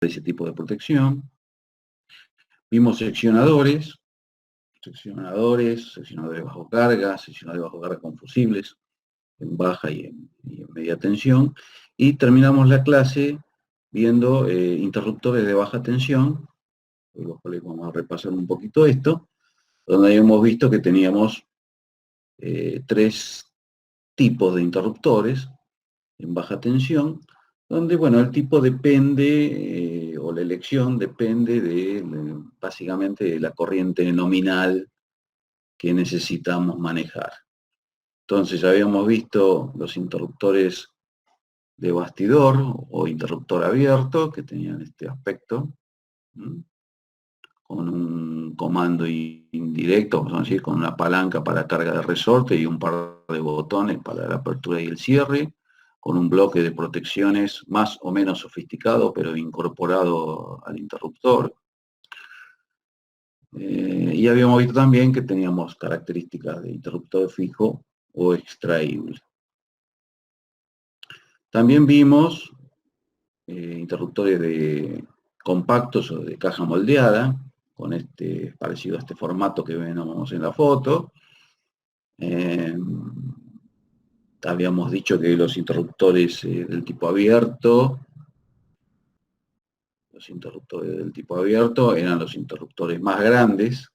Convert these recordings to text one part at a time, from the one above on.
ese tipo de protección. Vimos seccionadores bajo carga, seccionadores bajo carga con fusibles, en baja y en media tensión. Y terminamos la clase viendo interruptores de baja tensión, con los cuales vamos a repasar un poquito esto, donde hemos visto que teníamos 3 tipos de interruptores en baja tensión, donde, bueno, el tipo depende, o la elección depende básicamente de la corriente nominal que necesitamos manejar. Entonces, ya habíamos visto los interruptores de bastidor o interruptor abierto, que tenían este aspecto, con un comando indirecto, vamos a decir, con una palanca para carga de resorte y un par de botones para la apertura y el cierre, con un bloque de protecciones más o menos sofisticado, pero incorporado al interruptor. Y habíamos visto también que teníamos características de interruptor fijo o extraíble. También vimos interruptores compactos o de caja moldeada, con parecido a este formato que vemos en la foto. Habíamos dicho que los interruptores del tipo abierto, eran los interruptores más grandes,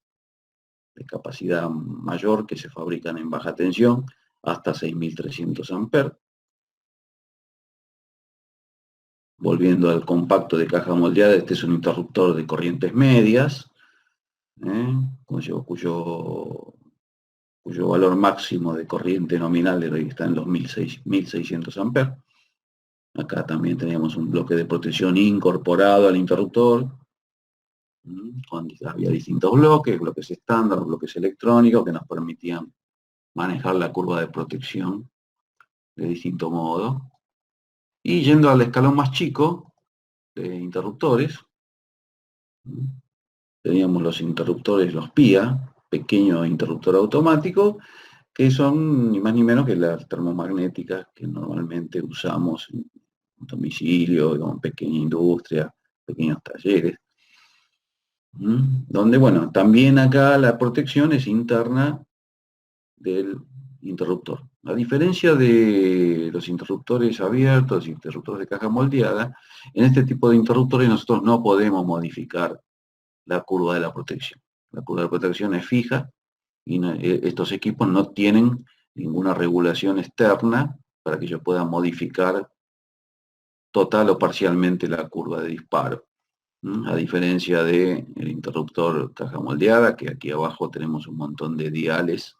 de capacidad mayor, que se fabrican en baja tensión, hasta 6.300 amperes. Volviendo al compacto de caja moldeada, este es un interruptor de corrientes medias, cuyo valor máximo de corriente nominal está en los 1.600 amperes. Acá también teníamos un bloque de protección incorporado al interruptor. Había distintos bloques estándar, bloques electrónicos, que nos permitían manejar la curva de protección de distinto modo. Y yendo al escalón más chico de interruptores, teníamos los interruptores, los PIA, pequeño interruptor automático, que son ni más ni menos que las termomagnéticas que normalmente usamos en domicilio, en pequeña industria, pequeños talleres. Donde, bueno, también acá la protección es interna del interruptor. A diferencia de los interruptores abiertos, interruptores de caja moldeada, en este tipo de interruptores nosotros no podemos modificar la curva de la protección. La curva de protección es fija y estos equipos no tienen ninguna regulación externa para que yo pueda modificar total o parcialmente la curva de disparo. A diferencia del interruptor caja moldeada, que aquí abajo tenemos un montón de diales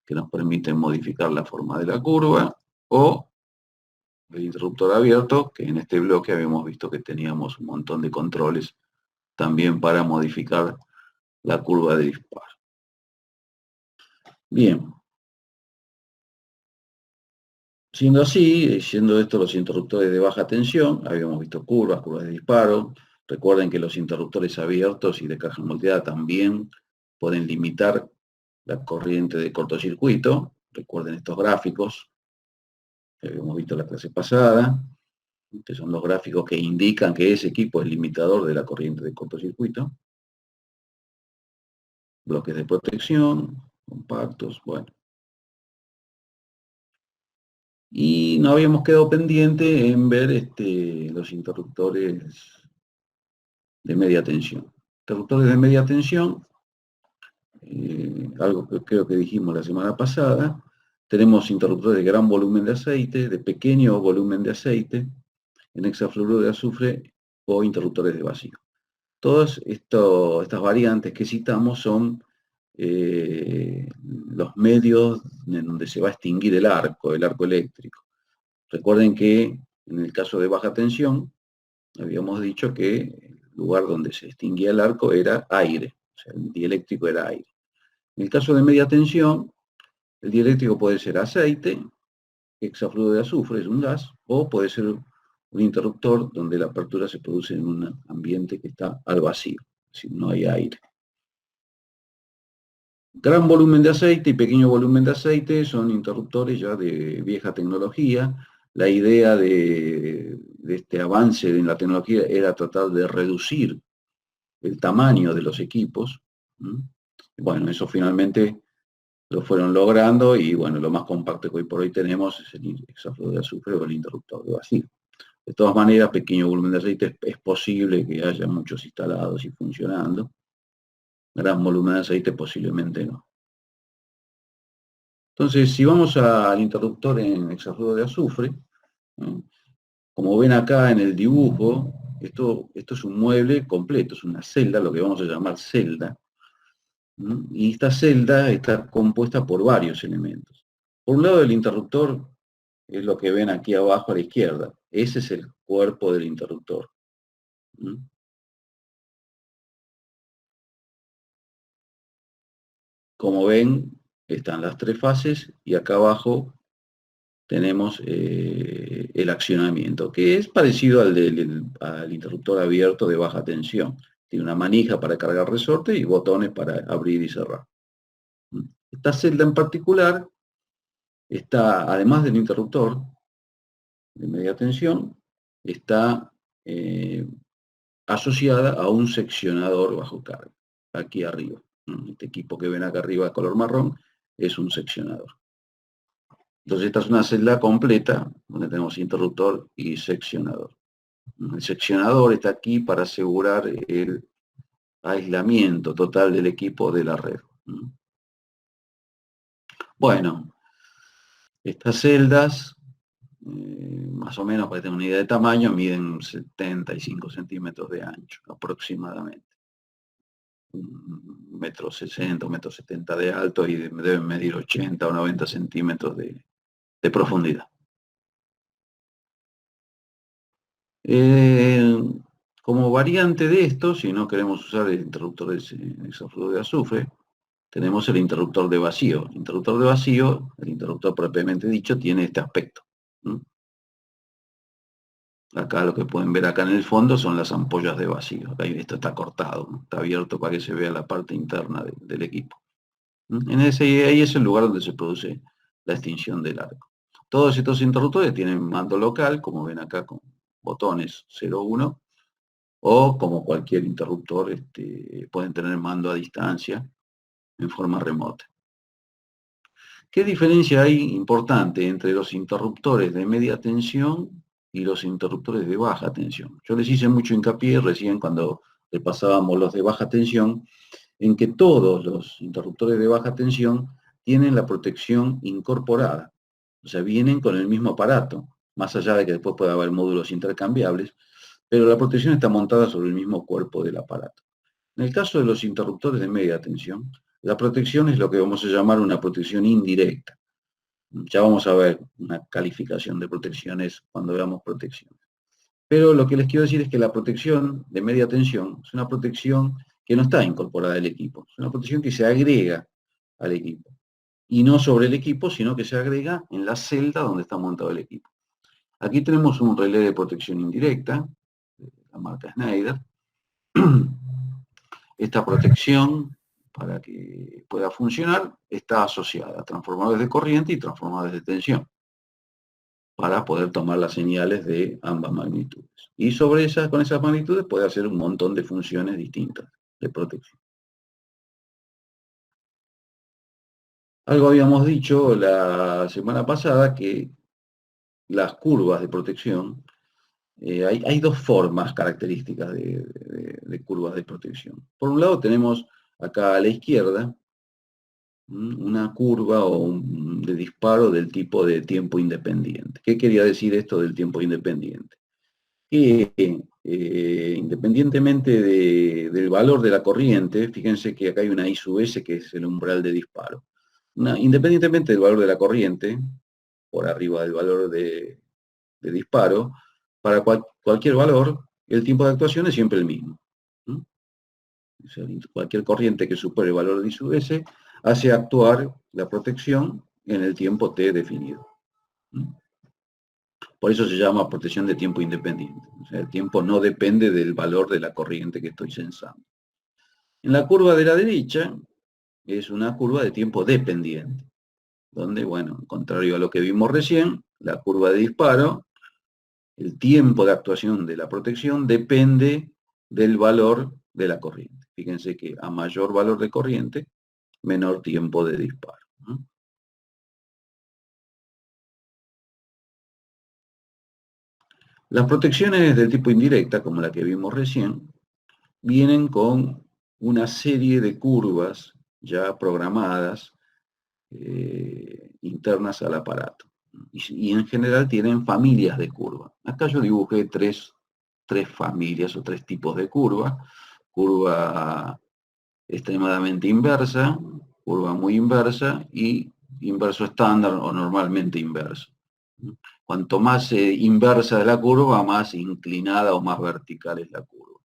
que nos permiten modificar la forma de la curva, o el interruptor abierto, que en este bloque habíamos visto que teníamos un montón de controles también para modificar la curva de disparo. Bien. Siendo así, siendo estos los interruptores de baja tensión, habíamos visto curvas de disparo. Recuerden que los interruptores abiertos y de caja moldeada también pueden limitar la corriente de cortocircuito. Recuerden estos gráficos que habíamos visto en la clase pasada, que son los gráficos que indican que ese equipo es limitador de la corriente de cortocircuito. Bloques de protección, compactos, bueno. Y no habíamos quedado pendiente en ver los interruptores de media tensión. Interruptores de media tensión, algo que creo que dijimos la semana pasada, tenemos interruptores de gran volumen de aceite, de pequeño volumen de aceite, en hexafluoruro de azufre o interruptores de vacío. Todas estas variantes que citamos son los medios en donde se va a extinguir el arco eléctrico. Recuerden que en el caso de baja tensión, habíamos dicho que el lugar donde se extinguía el arco era aire, o sea, el dieléctrico era aire. En el caso de media tensión, el dieléctrico puede ser aceite, hexafluoruro de azufre, es un gas, o puede ser un interruptor donde la apertura se produce en un ambiente que está al vacío, es decir, no hay aire. Gran volumen de aceite y pequeño volumen de aceite son interruptores ya de vieja tecnología. la idea de este avance en la tecnología era tratar de reducir el tamaño de los equipos. Bueno, eso finalmente lo fueron logrando y bueno, lo más compacto que hoy por hoy tenemos es el hexáfluoro de azufre o el interruptor de vacío. De todas maneras, pequeño volumen de aceite es posible que haya muchos instalados y funcionando. Gran volumen de aceite posiblemente no. Entonces, si vamos al interruptor en hexafluoro de azufre, como ven acá en el dibujo, esto es un mueble completo, es una celda, lo que vamos a llamar celda. Y esta celda está compuesta por varios elementos. Por un lado, el interruptor es lo que ven aquí abajo a la izquierda. Ese es el cuerpo del interruptor. Como ven, están las tres fases y acá abajo tenemos el accionamiento, que es parecido al interruptor abierto de baja tensión. Tiene una manija para cargar resorte y botones para abrir y cerrar. Esta celda en particular está, además del interruptor de media tensión, está asociada a un seccionador bajo carga, aquí arriba. Este equipo que ven acá arriba de color marrón es un seccionador. Entonces esta es una celda completa donde tenemos interruptor y seccionador. El seccionador está aquí para asegurar el aislamiento total del equipo de la red. Bueno, estas celdas, más o menos para tener una idea de tamaño, miden 75 centímetros de ancho aproximadamente. 1,60 m, 1,70 m de alto y deben medir 80 o 90 centímetros de profundidad. Como variante de esto, si no queremos usar el interruptor de hexafluoro de azufre, tenemos el interruptor de vacío. El interruptor de vacío, el interruptor propiamente dicho, tiene este aspecto. Acá lo que pueden ver acá en el fondo son las ampollas de vacío. Acá esto está cortado, está abierto para que se vea la parte interna del equipo. Ahí es el lugar donde se produce la extinción del arco. Todos estos interruptores tienen mando local, como ven acá con botones 0,1, o como cualquier interruptor, pueden tener mando a distancia en forma remota. ¿Qué diferencia hay importante entre los interruptores de media tensión y los interruptores de baja tensión? Yo les hice mucho hincapié recién cuando repasábamos los de baja tensión, en que todos los interruptores de baja tensión tienen la protección incorporada. O sea, vienen con el mismo aparato, más allá de que después pueda haber módulos intercambiables, pero la protección está montada sobre el mismo cuerpo del aparato. En el caso de los interruptores de media tensión, la protección es lo que vamos a llamar una protección indirecta. Ya vamos a ver una calificación de protecciones cuando veamos protecciones. Pero lo que les quiero decir es que la protección de media tensión es una protección que no está incorporada al equipo. Es una protección que se agrega al equipo. Y no sobre el equipo, sino que se agrega en la celda donde está montado el equipo. Aquí tenemos un relé de protección indirecta, de la marca Schneider. Esta protección, para que pueda funcionar, está asociada a transformadores de corriente y transformadores de tensión, para poder tomar las señales de ambas magnitudes. Y con esas magnitudes puede hacer un montón de funciones distintas de protección. Algo habíamos dicho la semana pasada que las curvas de protección, hay dos formas características de curvas de protección. Por un lado tenemos acá a la izquierda una curva de disparo del tipo de tiempo independiente. ¿Qué quería decir esto del tiempo independiente? Que independientemente del valor de la corriente, fíjense que acá hay una I sub S que es el umbral de disparo. Independientemente del valor de la corriente, por arriba del valor de disparo, para cualquier valor, el tiempo de actuación es siempre el mismo. O sea, cualquier corriente que supere el valor de I sub S hace actuar la protección en el tiempo t definido. Por eso se llama protección de tiempo independiente. O sea, el tiempo no depende del valor de la corriente que estoy censando. En la curva de la derecha es una curva de tiempo dependiente. donde, bueno, contrario a lo que vimos recién, la curva de disparo, el tiempo de actuación de la protección depende del valor de la corriente. Fíjense que a mayor valor de corriente, menor tiempo de disparo, ¿no? Las protecciones del tipo indirecta, como la que vimos recién, vienen con una serie de curvas ya programadas internas al aparato. Y en general tienen familias de curvas. Acá yo dibujé tres familias o tres tipos de curva. Curva extremadamente inversa, curva muy inversa y inverso estándar o normalmente inverso. Cuanto más inversa es la curva, más inclinada o más vertical es la curva.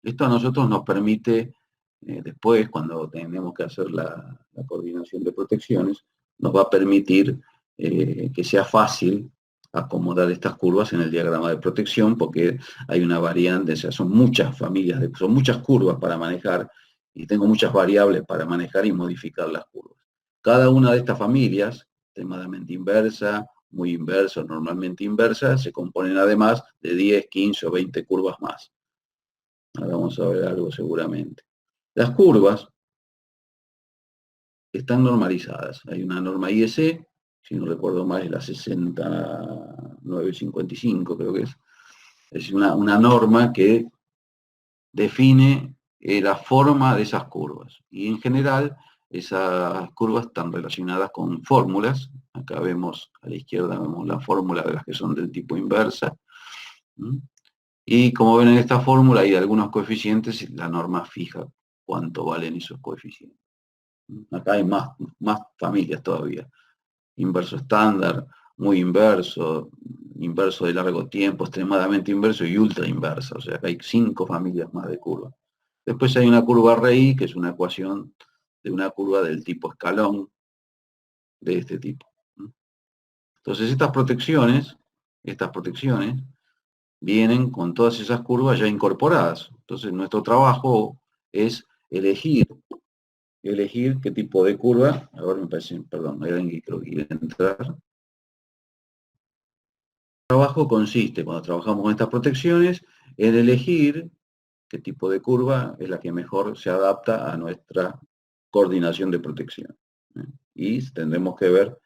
Esto a nosotros nos permite, después, cuando tenemos que hacer la coordinación de protecciones, nos va a permitir que sea fácil acomodar estas curvas en el diagrama de protección, porque hay una variante, o sea, son muchas familias, son muchas curvas para manejar, y tengo muchas variables para manejar y modificar las curvas. Cada una de estas familias, extremadamente inversa, muy inversa, normalmente inversa, se componen además de 10, 15 o 20 curvas más. Ahora vamos a ver algo seguramente. Las curvas están normalizadas. Hay una norma IEC, si no recuerdo mal, es la 6955, creo que es. Es una norma que define la forma de esas curvas. Y en general, esas curvas están relacionadas con fórmulas. Acá vemos, a la izquierda vemos la fórmula de las que son del tipo inversa. Y como ven en esta fórmula hay algunos coeficientes y la norma fija cuánto valen esos coeficientes. Acá hay más familias todavía. Inverso estándar, muy inverso, inverso de largo tiempo, extremadamente inverso y ultra inversa. O sea, que hay 5 familias más de curvas. Después hay una curva RI, que es una ecuación de una curva del tipo escalón, de este tipo. Entonces estas protecciones vienen con todas esas curvas ya incorporadas. Entonces nuestro trabajo es elegir qué tipo de curva. Ahora me parece, perdón, hay alguien que creo que quiere entrar. El trabajo consiste, cuando trabajamos con estas protecciones, en elegir qué tipo de curva es la que mejor se adapta a nuestra coordinación de protección. Y tendremos que ver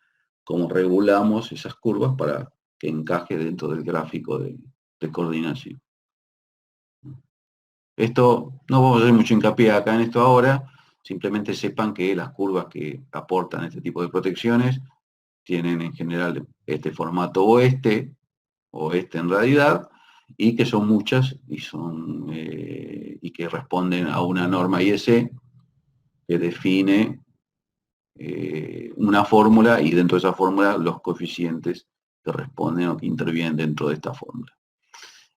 cómo regulamos esas curvas para que encaje dentro del gráfico de coordinación. Esto, no vamos a hacer mucho hincapié acá en esto ahora, simplemente sepan que las curvas que aportan este tipo de protecciones tienen en general este formato o este en realidad, y que son muchas y que responden a una norma IEC que define una fórmula y dentro de esa fórmula los coeficientes que responden o que intervienen dentro de esta fórmula.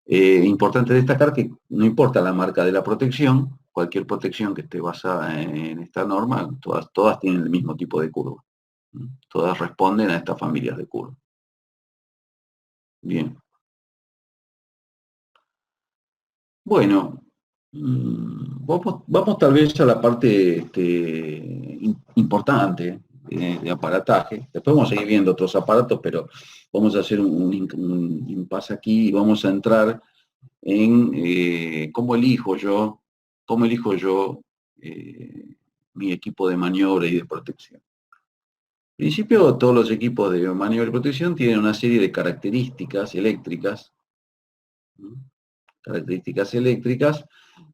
Importante destacar que no importa la marca de la protección, cualquier protección que esté basada en esta norma, todas tienen el mismo tipo de curva. Todas responden a estas familias de curva. Bien. Bueno, vamos tal vez a la parte importante de aparataje. Después vamos a seguir viendo otros aparatos, pero vamos a hacer un impasse aquí y vamos a entrar en cómo elijo yo mi equipo de maniobra y de protección. En principio, todos los equipos de maniobra y protección tienen una serie de características eléctricas, ¿no? Características eléctricas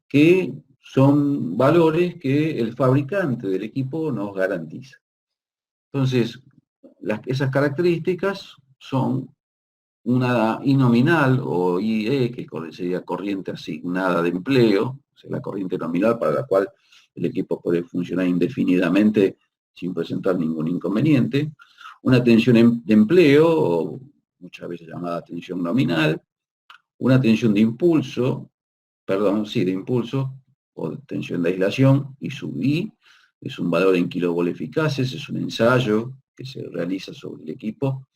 que son valores que el fabricante del equipo nos garantiza. Entonces, esas características son una I nominal o IE, que sería corriente asignada de empleo, o sea, la corriente nominal para la cual el equipo puede funcionar indefinidamente sin presentar ningún inconveniente, una tensión de empleo, o muchas veces llamada tensión nominal, una tensión de impulso, de impulso, o tensión de aislación, y su I es un valor en kilovolt eficaces, es un ensayo que se realiza sobre el equipo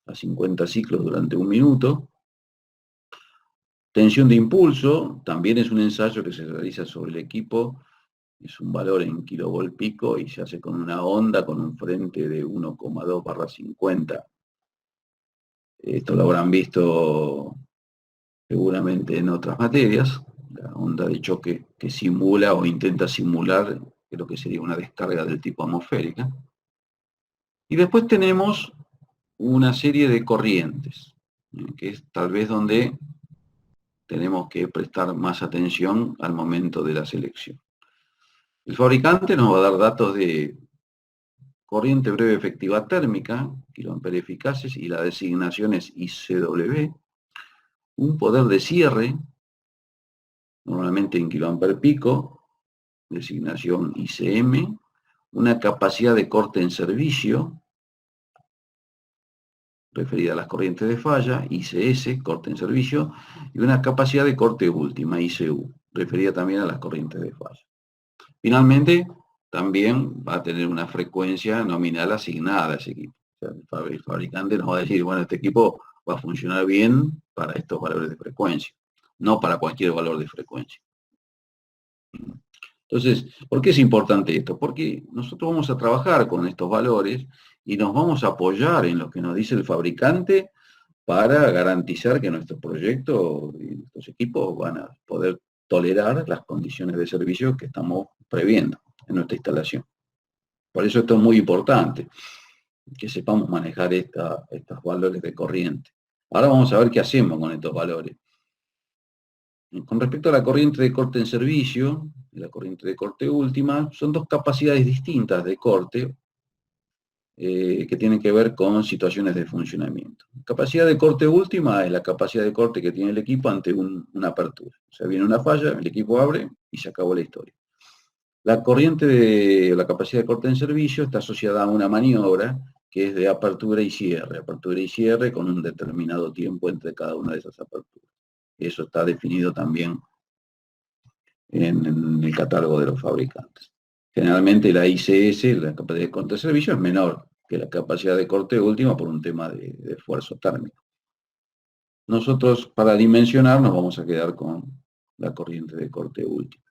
a 50 ciclos durante 1 minuto. Tensión de impulso, también es un ensayo que se realiza sobre el equipo es un valor en kilovolt pico y se hace con una onda con un frente de 1,2/50. Esto lo habrán visto seguramente en otras materias, la onda de choque que simula o intenta simular lo que sería una descarga del tipo atmosférica. Y después tenemos una serie de corrientes, que es tal vez donde tenemos que prestar más atención al momento de la selección. El fabricante nos va a dar datos de corriente breve efectiva térmica, kiloamperes eficaces, y la designación es ICW, un poder de cierre, normalmente en kiloamper pico, designación ICM, una capacidad de corte en servicio, referida a las corrientes de falla, ICS, corte en servicio, y una capacidad de corte última, ICU, referida también a las corrientes de falla. Finalmente, también va a tener una frecuencia nominal asignada a ese equipo. O sea, el fabricante nos va a decir, bueno, este equipo va a funcionar bien para estos valores de frecuencia, no para cualquier valor de frecuencia. Entonces, ¿por qué es importante esto? Porque nosotros vamos a trabajar con estos valores y nos vamos a apoyar en lo que nos dice el fabricante para garantizar que nuestro proyecto y nuestros equipos van a poder tolerar las condiciones de servicio que estamos previendo en nuestra instalación. Por eso esto es muy importante, que sepamos manejar estos valores de corriente. Ahora vamos a ver qué hacemos con estos valores. Con respecto a la corriente de corte en servicio y la corriente de corte última, son dos capacidades distintas de corte que tienen que ver con situaciones de funcionamiento. Capacidad de corte última es la capacidad de corte que tiene el equipo ante una apertura. O sea, viene una falla, el equipo abre y se acabó la historia. La corriente de la capacidad de corte en servicio está asociada a una maniobra que es de apertura y cierre con un determinado tiempo entre cada una de esas aperturas. Eso está definido también en el catálogo de los fabricantes. Generalmente la ICS, la capacidad de corte de servicio, es menor que la capacidad de corte última por un tema de esfuerzo térmico. Nosotros, para dimensionar, nos vamos a quedar con la corriente de corte última.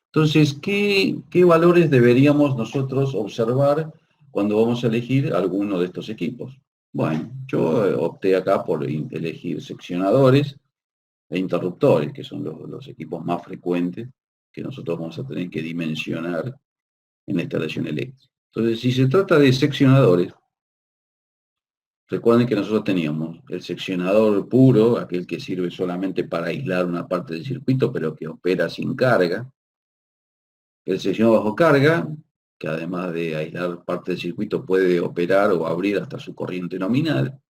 Entonces, ¿qué valores deberíamos nosotros observar cuando vamos a elegir alguno de estos equipos? Bueno, yo opté acá por elegir seccionadores e interruptores, que son los equipos más frecuentes que nosotros vamos a tener que dimensionar en la instalación eléctrica. Entonces, si se trata de seccionadores, recuerden que nosotros teníamos el seccionador puro, aquel que sirve solamente para aislar una parte del circuito, pero que opera sin carga. El seccionador bajo carga, que además de aislar parte del circuito puede operar o abrir hasta su corriente nominal.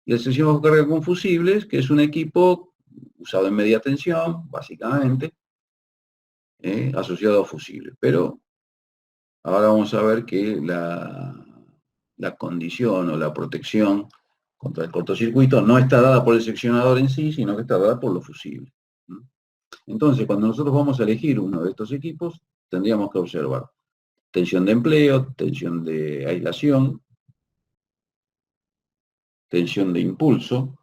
Y el seccionador bajo carga con fusibles, que es un equipo usado en media tensión, básicamente, asociado a fusibles. Pero ahora vamos a ver que la condición o la protección contra el cortocircuito no está dada por el seccionador en sí, sino que está dada por los fusibles. Entonces, cuando nosotros vamos a elegir uno de estos equipos, tendríamos que observar tensión de empleo, tensión de aislación, tensión de impulso,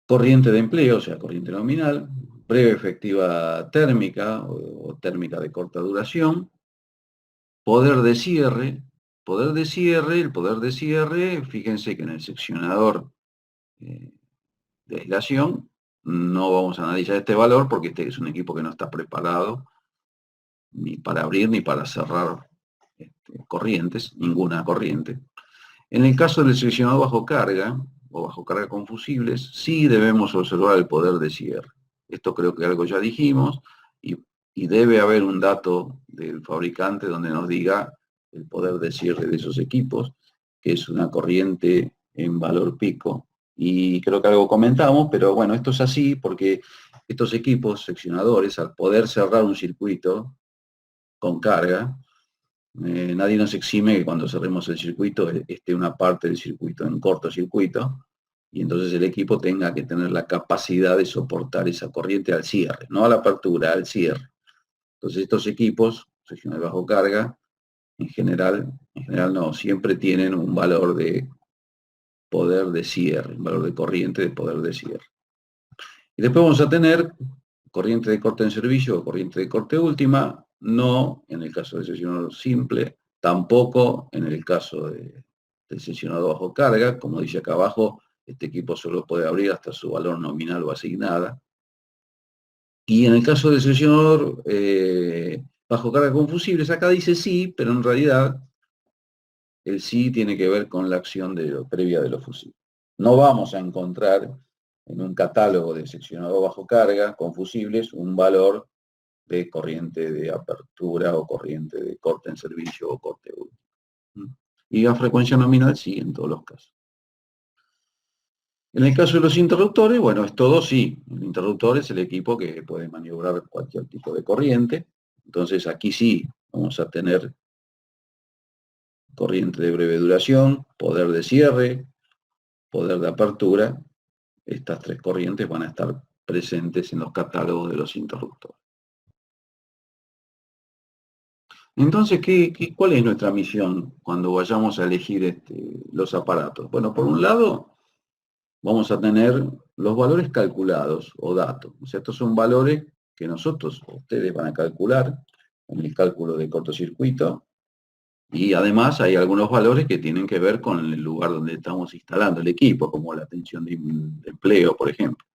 corriente de empleo, o sea, corriente nominal, breve efectiva térmica o térmica de corta duración, poder de cierre, el poder de cierre, fíjense que en el seccionador de aislación no vamos a analizar este valor porque este es un equipo que no está preparado ni para abrir ni para cerrar corrientes, ninguna corriente. En el caso del seccionador bajo carga o bajo carga con fusibles, sí debemos observar el poder de cierre. Esto creo que algo ya dijimos y debe haber un dato del fabricante donde nos diga el poder de cierre de esos equipos, que es una corriente en valor pico. Y creo que algo comentamos, pero bueno, esto es así porque estos equipos seccionadores, al poder cerrar un circuito con carga, nadie nos exime que cuando cerremos el circuito esté una parte del circuito en cortocircuito y entonces el equipo tenga que tener la capacidad de soportar esa corriente al cierre, no a la apertura, al cierre. Entonces estos equipos, secciones bajo carga, en general no, siempre tienen un valor de poder de cierre, un valor de corriente de poder de cierre. Y después vamos a tener corriente de corte en servicio o corriente de corte última, no en el caso del seccionador simple, tampoco en el caso del seccionador bajo carga. Como dice acá abajo, este equipo solo puede abrir hasta su valor nominal o asignada. Y en el caso del seccionador bajo carga con fusibles, acá dice sí, pero en realidad el sí tiene que ver con la acción previa de los fusibles. No vamos a encontrar en un catálogo de seccionador bajo carga con fusibles un valor de corriente de apertura o corriente de corte en servicio o corte último. Y a frecuencia nominal sí, en todos los casos. En el caso de los interruptores, bueno, es todo sí. El interruptor es el equipo que puede maniobrar cualquier tipo de corriente. Entonces aquí sí vamos a tener corriente de breve duración, poder de cierre, poder de apertura. Estas tres corrientes van a estar presentes en los catálogos de los interruptores. Entonces, ¿cuál es nuestra misión cuando vayamos a elegir los aparatos? Bueno, por un lado, vamos a tener los valores calculados o datos. O sea, estos son valores que ustedes van a calcular en el cálculo de cortocircuito. Y además hay algunos valores que tienen que ver con el lugar donde estamos instalando el equipo, como la tensión de empleo, por ejemplo.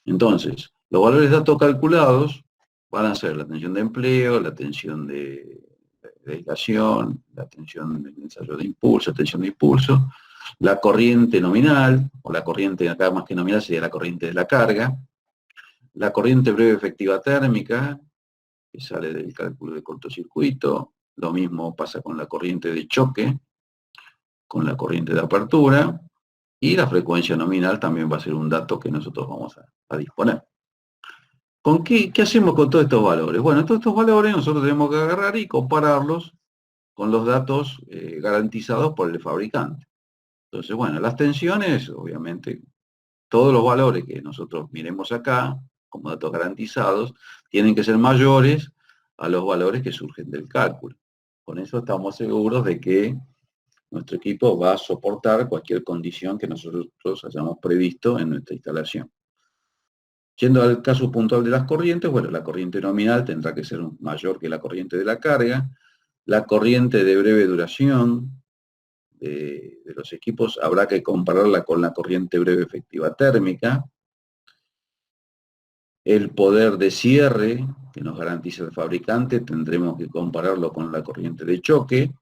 Entonces, los valores de datos calculados van a ser la tensión de empleo, la tensión de aislación, la tensión del ensayo de impulso, tensión de impulso, la corriente nominal, o la corriente acá más que nominal sería la corriente de la carga, la corriente breve efectiva térmica, que sale del cálculo de cortocircuito, lo mismo pasa con la corriente de choque, con la corriente de apertura, y la frecuencia nominal también va a ser un dato que nosotros vamos a disponer. ¿Qué hacemos con todos estos valores? Bueno, todos estos valores nosotros tenemos que agarrar y compararlos con los datos garantizados por el fabricante. Entonces, bueno, las tensiones, obviamente, todos los valores que nosotros miremos acá, como datos garantizados, tienen que ser mayores a los valores que surgen del cálculo. Con eso estamos seguros de que nuestro equipo va a soportar cualquier condición que nosotros hayamos previsto en nuestra instalación. Yendo al caso puntual de las corrientes, bueno, la corriente nominal tendrá que ser mayor que la corriente de la carga. La corriente de breve duración de los equipos habrá que compararla con la corriente breve efectiva térmica. El poder de cierre que nos garantiza el fabricante tendremos que compararlo con la corriente de choque.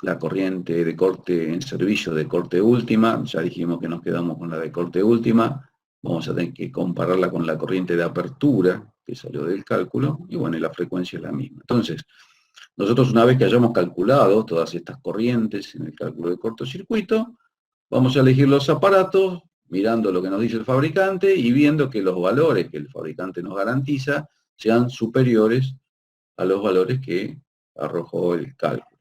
La corriente de corte en servicio de corte última, ya dijimos que nos quedamos con la de corte última, vamos a tener que compararla con la corriente de apertura que salió del cálculo, y bueno, y la frecuencia es la misma. Entonces, nosotros una vez que hayamos calculado todas estas corrientes en el cálculo de cortocircuito, vamos a elegir los aparatos, mirando lo que nos dice el fabricante y viendo que los valores que el fabricante nos garantiza sean superiores a los valores que arrojó el cálculo.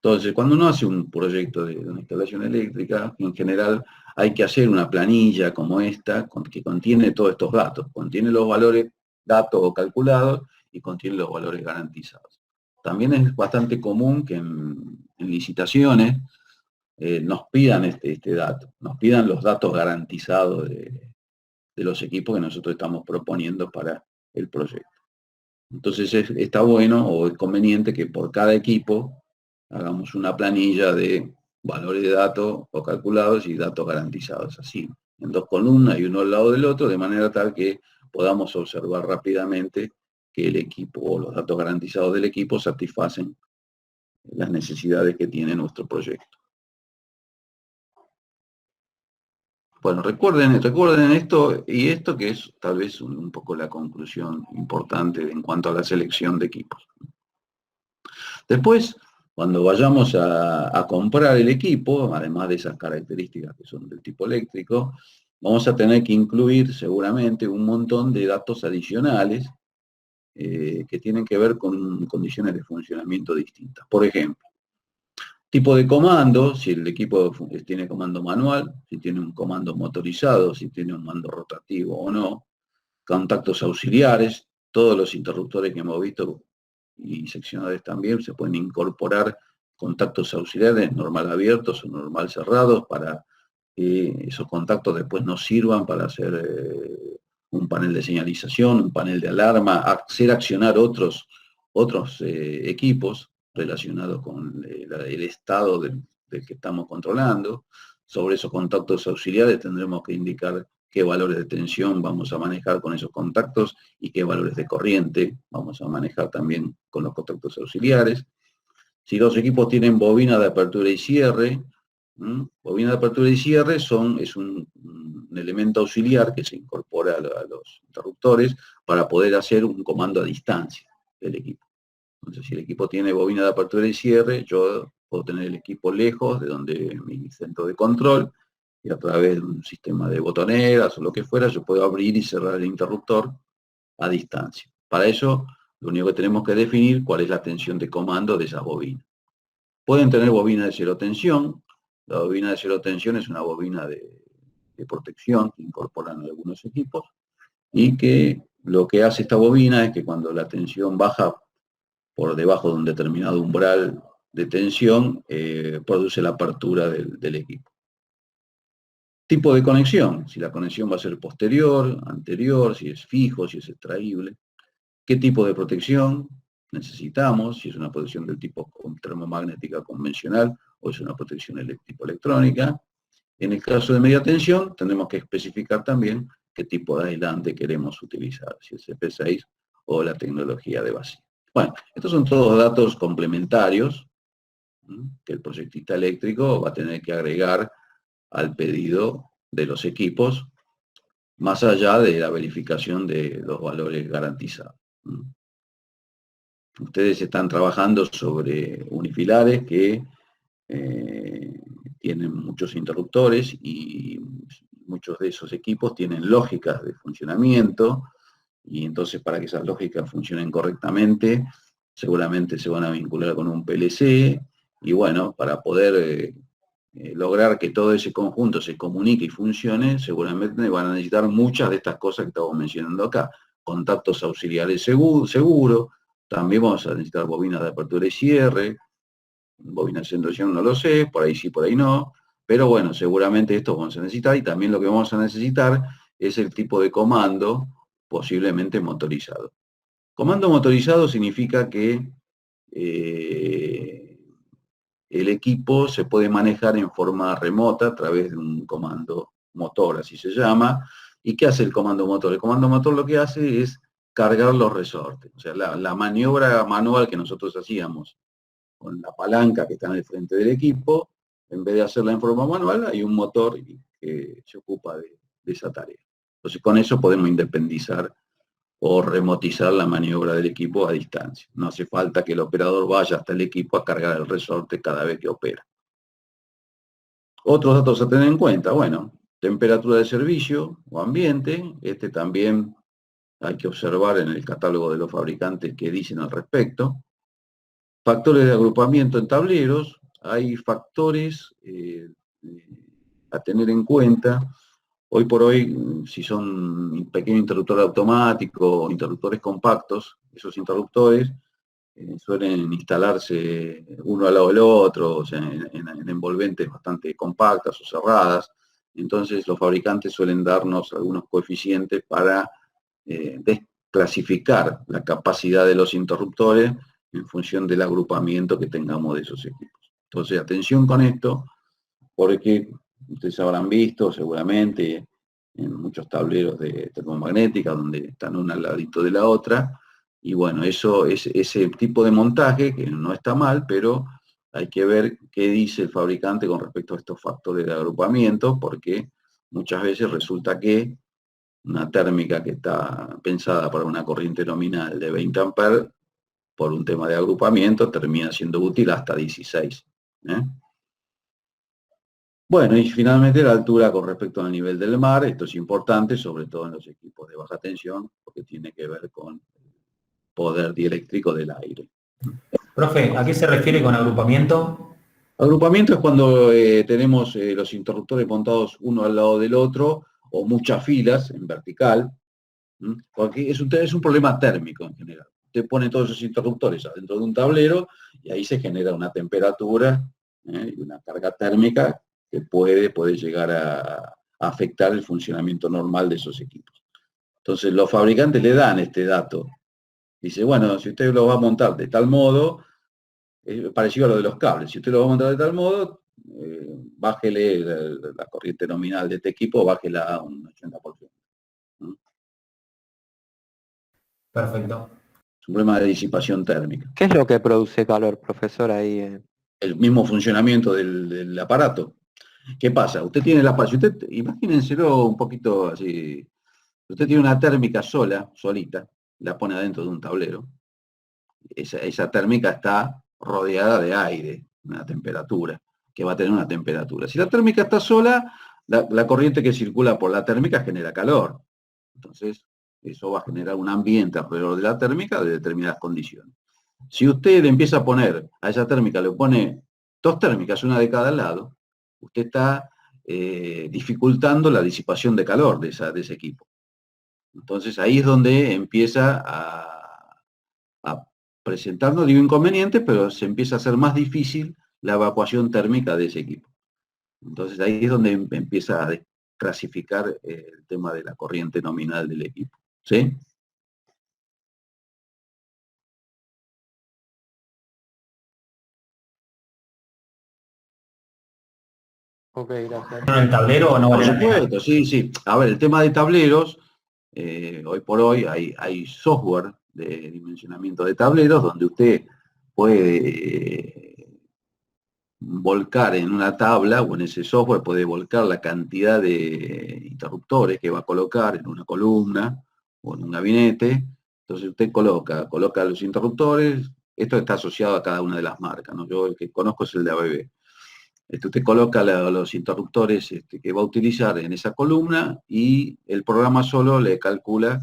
Entonces, cuando uno hace un proyecto de una instalación eléctrica, en general hay que hacer una planilla como esta, que contiene todos estos datos. Contiene los valores datos o calculados y contiene los valores garantizados. También es bastante común que en licitaciones nos pidan este dato, nos pidan los datos garantizados de los equipos que nosotros estamos proponiendo para el proyecto. Entonces está bueno o es conveniente que por cada equipo hagamos una planilla de valores de datos o calculados y datos garantizados, así, en dos columnas y uno al lado del otro, de manera tal que podamos observar rápidamente que el equipo o los datos garantizados del equipo satisfacen las necesidades que tiene nuestro proyecto. Bueno, recuerden esto, y esto que es tal vez un poco la conclusión importante en cuanto a la selección de equipos. Después, cuando vayamos a comprar el equipo, además de esas características que son del tipo eléctrico, vamos a tener que incluir seguramente un montón de datos adicionales que tienen que ver con condiciones de funcionamiento distintas. Por ejemplo, tipo de comando, si el equipo tiene comando manual, si tiene un comando motorizado, si tiene un mando rotativo o no, contactos auxiliares, todos los interruptores que hemos visto y seccionadores también, se pueden incorporar contactos auxiliares, normal abiertos o normal cerrados, para que esos contactos después nos sirvan para hacer un panel de señalización, un panel de alarma, hacer accionar otros equipos relacionados con el estado del que estamos controlando. Sobre esos contactos auxiliares tendremos que indicar qué valores de tensión vamos a manejar con esos contactos y qué valores de corriente vamos a manejar también con los contactos auxiliares. Si los equipos tienen bobina de apertura y cierre, bobina de apertura y cierre es un elemento auxiliar que se incorpora a los interruptores para poder hacer un comando a distancia del equipo. Entonces, si el equipo tiene bobina de apertura y cierre, yo puedo tener el equipo lejos de donde mi centro de control, y a través de un sistema de botoneras o lo que fuera, yo puedo abrir y cerrar el interruptor a distancia. Para eso, lo único que tenemos que definir cuál es la tensión de comando de esas bobinas. Pueden tener bobina de cero tensión. La bobina de cero tensión es una bobina de protección que incorporan algunos equipos y que lo que hace esta bobina es que cuando la tensión baja por debajo de un determinado umbral de tensión, produce la apertura del equipo. Tipo de conexión, si la conexión va a ser posterior, anterior, si es fijo, si es extraíble. ¿Qué tipo de protección necesitamos? Si es una protección del tipo termomagnética convencional o es una protección tipo electrónica. En el caso de media tensión, tendremos que especificar también qué tipo de aislante queremos utilizar, si es CP6 o la tecnología de vacío. Bueno, estos son todos datos complementarios que el proyectista eléctrico va a tener que agregar al pedido de los equipos, más allá de la verificación de los valores garantizados. Ustedes están trabajando sobre unifilares que tienen muchos interruptores y muchos de esos equipos tienen lógicas de funcionamiento, y entonces para que esas lógicas funcionen correctamente, seguramente se van a vincular con un PLC, y bueno, para poder lograr que todo ese conjunto se comunique y funcione, seguramente van a necesitar muchas de estas cosas que estamos mencionando acá. Contactos auxiliares seguro, también vamos a necesitar bobinas de apertura y cierre, bobinas de centración no lo sé, por ahí sí, por ahí no, pero bueno, seguramente esto vamos a necesitar, y también lo que vamos a necesitar es el tipo de comando posiblemente motorizado. Comando motorizado significa que el equipo se puede manejar en forma remota a través de un comando motor, así se llama. ¿Y qué hace el comando motor? El comando motor lo que hace es cargar los resortes. O sea, la maniobra manual que nosotros hacíamos con la palanca que está en el frente del equipo, en vez de hacerla en forma manual, hay un motor que se ocupa de esa tarea. Entonces, con eso podemos independizar o remotizar la maniobra del equipo a distancia. No hace falta que el operador vaya hasta el equipo a cargar el resorte cada vez que opera. Otros datos a tener en cuenta, bueno, temperatura de servicio o ambiente, este también hay que observar en el catálogo de los fabricantes qué dicen al respecto. Factores de agrupamiento en tableros, hay factores a tener en cuenta. Hoy por hoy, si son un pequeño interruptor automático o interruptores compactos, esos interruptores suelen instalarse uno al lado del otro, o sea, en envolventes bastante compactas o cerradas. Entonces los fabricantes suelen darnos algunos coeficientes para desclasificar la capacidad de los interruptores en función del agrupamiento que tengamos de esos equipos. Entonces, atención con esto, porque ustedes habrán visto seguramente en muchos tableros de termomagnética donde están una al ladito de la otra, y bueno, eso es ese tipo de montaje que no está mal, pero hay que ver qué dice el fabricante con respecto a estos factores de agrupamiento, porque muchas veces resulta que una térmica que está pensada para una corriente nominal de 20 amperes, por un tema de agrupamiento, termina siendo útil hasta 16. Bueno, y finalmente la altura con respecto al nivel del mar. Esto es importante, sobre todo en los equipos de baja tensión, porque tiene que ver con el poder dieléctrico del aire. Profe, ¿a qué se refiere con agrupamiento? Agrupamiento es cuando tenemos los interruptores montados uno al lado del otro, o muchas filas en vertical, porque es un problema térmico en general. Usted pone todos esos interruptores adentro de un tablero y ahí se genera una temperatura y una carga térmica que puede llegar a afectar el funcionamiento normal de esos equipos. Entonces los fabricantes le dan este dato. Dice, bueno, si usted lo va a montar de tal modo, parecido a lo de los cables, si usted lo va a montar de tal modo, bájele la corriente nominal de este equipo, bájela a un 80%. ¿Mm? Perfecto. Es un problema de disipación térmica. ¿Qué es lo que produce calor, profesor, ahí? El mismo funcionamiento del aparato. ¿Qué pasa? Usted tiene usted, imagínenselo un poquito así, usted tiene una térmica solita, la pone adentro de un tablero, esa térmica está rodeada de aire, una temperatura, que va a tener una temperatura. Si la térmica está sola, la corriente que circula por la térmica genera calor. Entonces, eso va a generar un ambiente alrededor de la térmica de determinadas condiciones. Si usted empieza a poner a esa térmica, le pone dos térmicas, una de cada lado, usted está dificultando la disipación de calor de ese equipo. Entonces ahí es donde empieza a presentar, no digo inconveniente, pero se empieza a hacer más difícil la evacuación térmica de ese equipo. Entonces ahí es donde empieza a clasificar el tema de la corriente nominal del equipo. ¿Sí? Ok, gracias. ¿En el tablero o no Por vale la pena? supuesto, sí, sí. A ver, el tema de tableros, hoy por hoy hay software de dimensionamiento de tableros donde usted puede volcar en una tabla o en ese software puede volcar la cantidad de interruptores que va a colocar en una columna o en un gabinete. Entonces usted coloca los interruptores. Esto está asociado a cada una de las marcas, ¿no? Yo el que conozco es el de ABB. Usted coloca los interruptores que va a utilizar en esa columna y el programa solo le calcula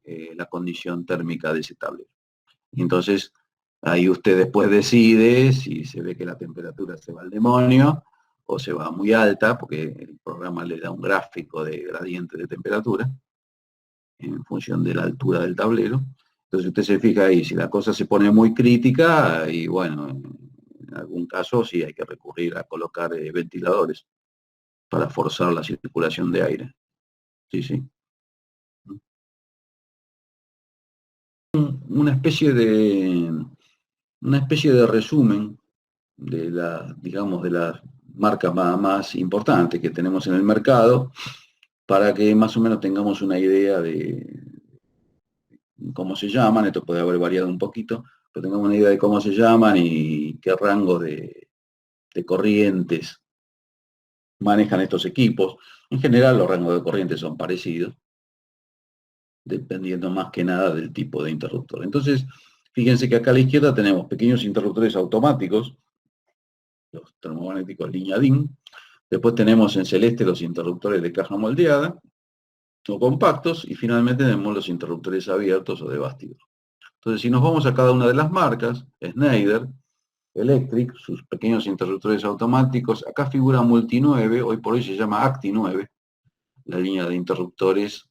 la condición térmica de ese tablero. Y entonces ahí usted después decide si se ve que la temperatura se va al demonio o se va muy alta, porque el programa le da un gráfico de gradiente de temperatura en función de la altura del tablero. Entonces usted se fija ahí, si la cosa se pone muy crítica, y bueno, en algún caso sí hay que recurrir a colocar ventiladores para forzar la circulación de aire. Sí, sí. Una especie de resumen de digamos, de las marcas más importantes que tenemos en el mercado, para que más o menos tengamos una idea de cómo se llaman. Esto puede haber variado un poquito, pero tengamos una idea de cómo se llaman y qué rango de corrientes manejan estos equipos. En general los rangos de corrientes son parecidos, dependiendo más que nada del tipo de interruptor. Entonces, fíjense que acá a la izquierda tenemos pequeños interruptores automáticos, los termomagnéticos línea DIN. Después tenemos en celeste los interruptores de caja moldeada o compactos, y finalmente tenemos los interruptores abiertos o de bastidor. Entonces, si nos vamos a cada una de las marcas, Schneider Electric, sus pequeños interruptores automáticos, acá figura Multi 9, hoy por hoy se llama Acti 9, la línea de interruptores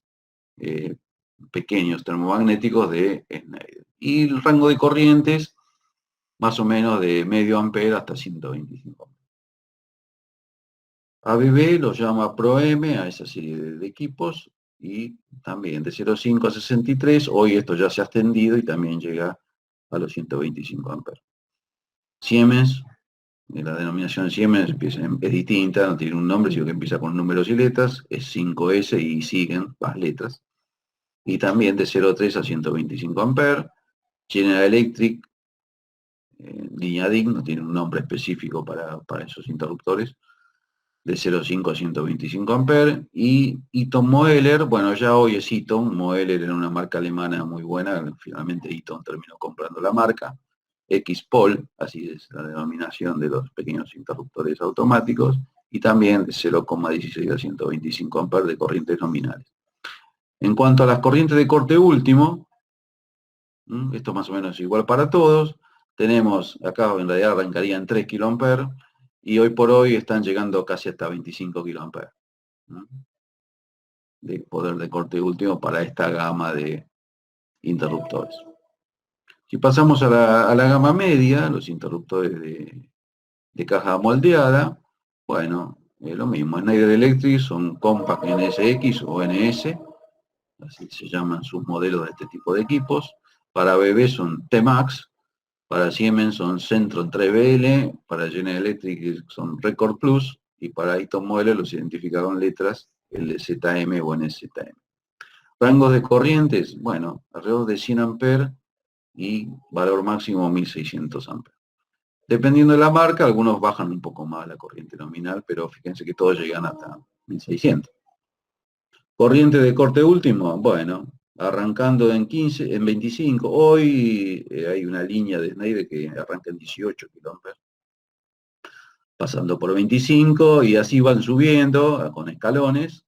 pequeños termomagnéticos de Schneider. Y el rango de corrientes, más o menos de medio ampere hasta 125. ABB lo llama ProM a esa serie de equipos, y también de 0,5 a 63, hoy esto ya se ha extendido y también llega a los 125 amperes. Siemens, la denominación Siemens es distinta, no tiene un nombre, sino que empieza con números y letras, es 5S y siguen las letras. Y también de 0,3 a 125 amperes. General Electric, línea DIN, no tiene un nombre específico para esos interruptores, de 0,5 a 125 amperes. Y Eaton Moeller, bueno, ya hoy es Eaton. Moeller era una marca alemana muy buena, finalmente Eaton terminó comprando la marca. X-Pol, así es la denominación de los pequeños interruptores automáticos, y también de 0,16 a 125 amperes de corrientes nominales. En cuanto a las corrientes de corte último, esto más o menos es igual para todos. Tenemos, acá en realidad arrancarían 3 kA, y hoy por hoy están llegando casi hasta 25 kA de poder de corte último para esta gama de interruptores. Si pasamos a la gama media, los interruptores de caja moldeada, bueno, lo mismo. Schneider Electric son Compact NSX o NS, así se llaman sus modelos de este tipo de equipos. Para BB son T-Max, para Siemens son Centron 3BL, para General Electric son Record Plus, y para Eaton Modeler los identificaron letras LZM o NZM. Rangos de corrientes, bueno, alrededor de 100 amperes y valor máximo 1600 amperes. Dependiendo de la marca, algunos bajan un poco más la corriente nominal, pero fíjense que todos llegan hasta 1600. Corriente de corte último, bueno, arrancando en 15, en 25. Hoy hay una línea de Schneider que arranca en 18 kilómetros, pasando por 25 y así van subiendo con escalones.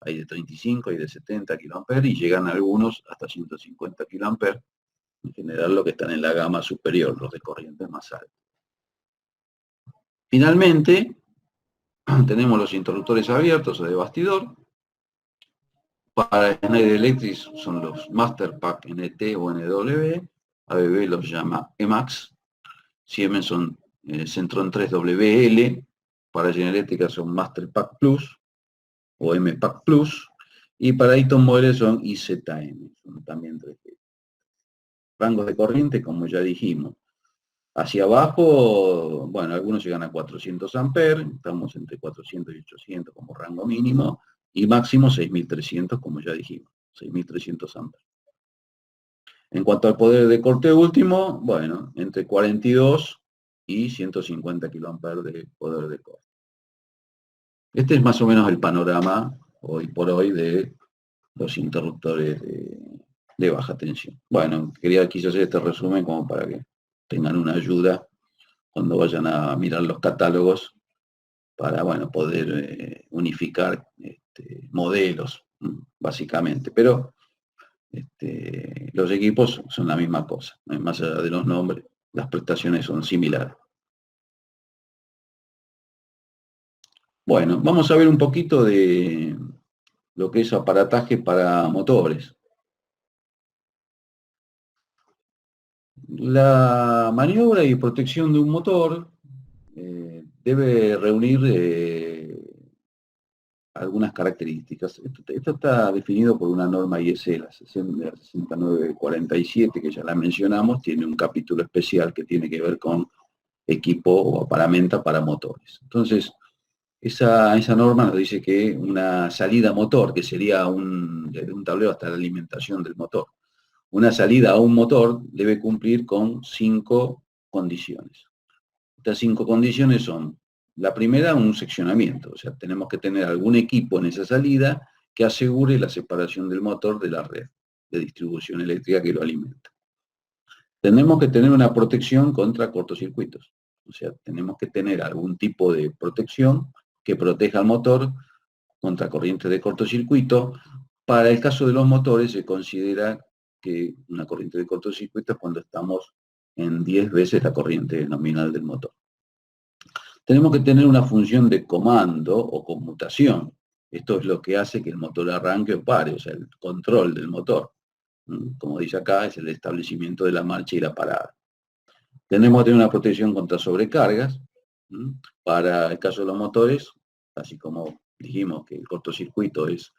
Hay de 35, hay de 70 kA y llegan algunos hasta 150 kA. En general lo que están en la gama superior, los de corrientes más altas. Finalmente, tenemos los interruptores abiertos o de bastidor. Para Schneider Electric son los Master Pack NT o NW, ABB los llama EMAX, Siemens son Centron 3WL, para General Electric son Master Pack Plus o M-Pack Plus, y para Eaton Modeler son IZM, son también 3D. Rangos de corriente, como ya dijimos. Hacia abajo, bueno, algunos llegan a 400 amperes, estamos entre 400 y 800 como rango mínimo, y máximo 6300, como ya dijimos, 6300 amperes. En cuanto al poder de corte último, bueno, entre 42 y 150 kiloamperes de poder de corte. Este es más o menos el panorama, hoy por hoy, de los interruptores de baja tensión. Bueno, quise hacer este resumen como para que tengan una ayuda cuando vayan a mirar los catálogos para, bueno, poder unificar modelos, básicamente. Pero los equipos son la misma cosa, más allá de los nombres, las prestaciones son similares. Bueno, vamos a ver un poquito de lo que es aparataje para motores. La maniobra y protección de un motor debe reunir algunas características. Esto está definido por una norma IEC, la 6947, que ya la mencionamos, tiene un capítulo especial que tiene que ver con equipo o paramenta para motores. Entonces, esa norma nos dice que una salida motor, que sería desde un tablero hasta la alimentación del motor, una salida a un motor debe cumplir con 5 condiciones. Estas 5 condiciones son: la primera, un seccionamiento, o sea, tenemos que tener algún equipo en esa salida que asegure la separación del motor de la red de distribución eléctrica que lo alimenta. Tenemos que tener una protección contra cortocircuitos, o sea, tenemos que tener algún tipo de protección que proteja al motor contra corrientes de cortocircuito. Para el caso de los motores se considera que una corriente de cortocircuito es cuando estamos en 10 veces la corriente nominal del motor. Tenemos que tener una función de comando o conmutación. Esto es lo que hace que el motor arranque o pare, o sea, el control del motor. Como dice acá, es el establecimiento de la marcha y la parada. Tenemos que tener una protección contra sobrecargas. Para el caso de los motores, así como dijimos que el cortocircuito es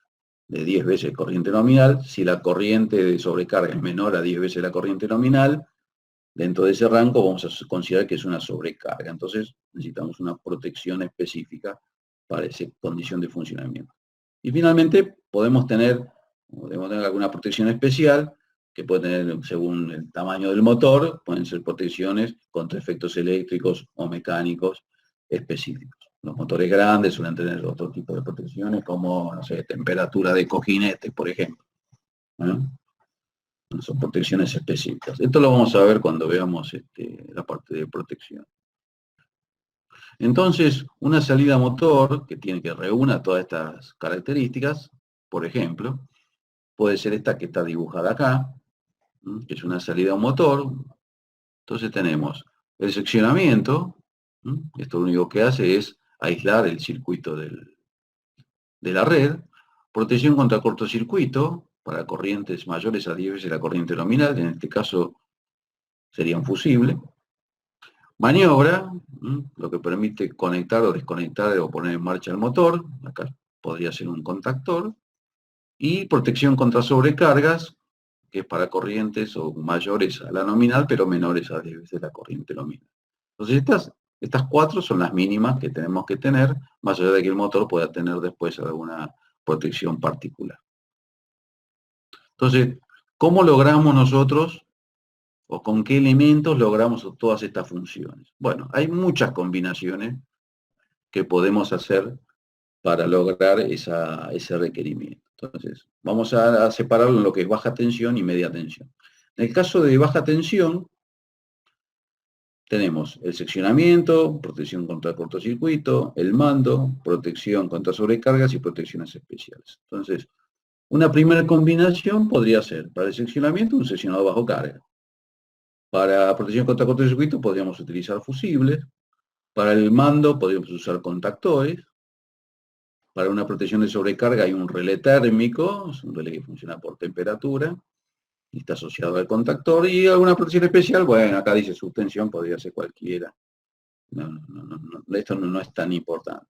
de 10 veces corriente nominal, si la corriente de sobrecarga es menor a 10 veces la corriente nominal, dentro de ese rango vamos a considerar que es una sobrecarga. Entonces necesitamos una protección específica para esa condición de funcionamiento. Y finalmente podemos tener alguna protección especial que puede tener, según el tamaño del motor, pueden ser protecciones contra efectos eléctricos o mecánicos específicos. Los motores grandes suelen tener otro tipo de protecciones, como, no sé, temperatura de cojinetes, por ejemplo. Son protecciones específicas. Esto lo vamos a ver cuando veamos la parte de protección. Entonces, una salida motor que tiene que reúna todas estas características, por ejemplo, puede ser esta que está dibujada acá, que es una salida a un motor. Entonces tenemos el seccionamiento. Esto lo único que hace es aislar el circuito de la red. Protección contra cortocircuito, para corrientes mayores a 10 veces la corriente nominal, en este caso sería un fusible. Maniobra, lo que permite conectar o desconectar o poner en marcha el motor, acá podría ser un contactor, y protección contra sobrecargas, que es para corrientes o mayores a la nominal, pero menores a 10 veces la corriente nominal. Entonces estas 4 son las mínimas que tenemos que tener, más allá de que el motor pueda tener después alguna protección particular. Entonces, ¿cómo logramos nosotros o con qué elementos logramos todas estas funciones? Bueno, hay muchas combinaciones que podemos hacer para lograr ese requerimiento. Entonces, vamos a separarlo en lo que es baja tensión y media tensión. En el caso de baja tensión, tenemos el seccionamiento, protección contra cortocircuito, el mando, protección contra sobrecargas y protecciones especiales. Entonces, una primera combinación podría ser, para el seccionamiento, un seccionado bajo carga. Para protección contra cortocircuito podríamos utilizar fusibles. Para el mando podríamos usar contactores. Para una protección de sobrecarga hay un relé térmico, es un relé que funciona por temperatura, y está asociado al contactor. Y alguna protección especial, bueno, acá dice subtensión, podría ser cualquiera. Esto no es tan importante.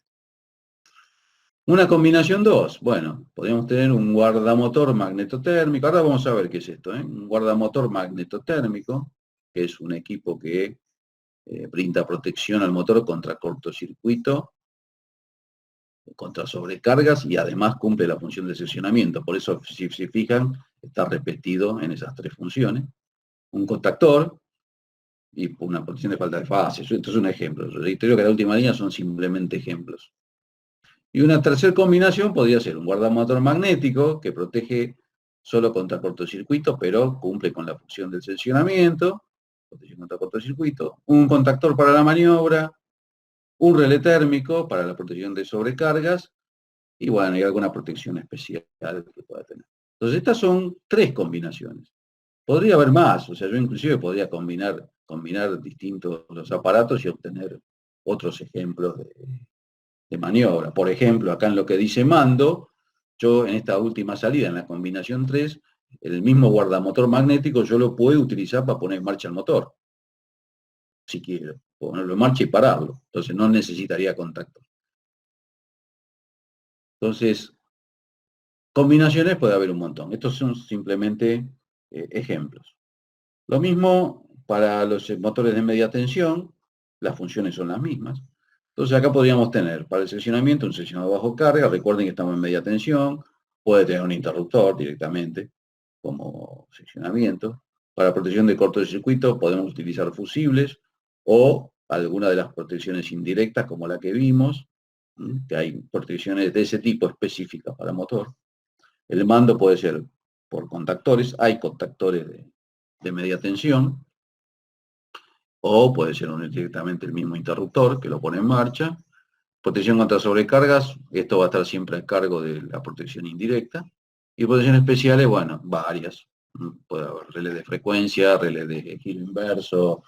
Una combinación 2, bueno, podríamos tener un guardamotor magnetotérmico. Ahora vamos a ver qué es esto, un guardamotor magnetotérmico, que es un equipo que brinda protección al motor contra cortocircuito, contra sobrecargas y además cumple la función de seccionamiento. Por eso, si se fijan, está repetido en esas 3 funciones. Un contactor y una protección de falta de fase. Esto es un ejemplo. Yo reitero que la última línea son simplemente ejemplos. Y una tercera combinación podría ser un guardamotor magnético que protege solo contra cortocircuito, pero cumple con la función del seccionamiento, protección contra cortocircuito, un contactor para la maniobra, un relé térmico para la protección de sobrecargas, y bueno, hay alguna protección especial que pueda tener. Entonces, estas son 3 combinaciones. Podría haber más, o sea, yo inclusive podría combinar distintos los aparatos y obtener otros ejemplos de maniobra. Por ejemplo, acá en lo que dice mando, yo en esta última salida, en la combinación 3, el mismo guardamotor magnético yo lo puedo utilizar para poner en marcha el motor, si quiero, ponerlo en marcha y pararlo. Entonces no necesitaría contacto. Entonces, combinaciones puede haber un montón. Estos son simplemente ejemplos. Lo mismo para los motores de media tensión, las funciones son las mismas. Entonces acá podríamos tener para el seccionamiento un seccionado bajo carga. Recuerden que estamos en media tensión. Puede tener un interruptor directamente como seccionamiento. Para protección de cortocircuito podemos utilizar fusibles o alguna de las protecciones indirectas como la que vimos, que hay protecciones de ese tipo específicas para motor. El mando puede ser por contactores. Hay contactores de media tensión, o puede ser directamente el mismo interruptor que lo pone en marcha. Protección contra sobrecargas, esto va a estar siempre a cargo de la protección indirecta. Y protecciones especiales, bueno, varias. Puede haber relé de frecuencia, relé de giro inverso,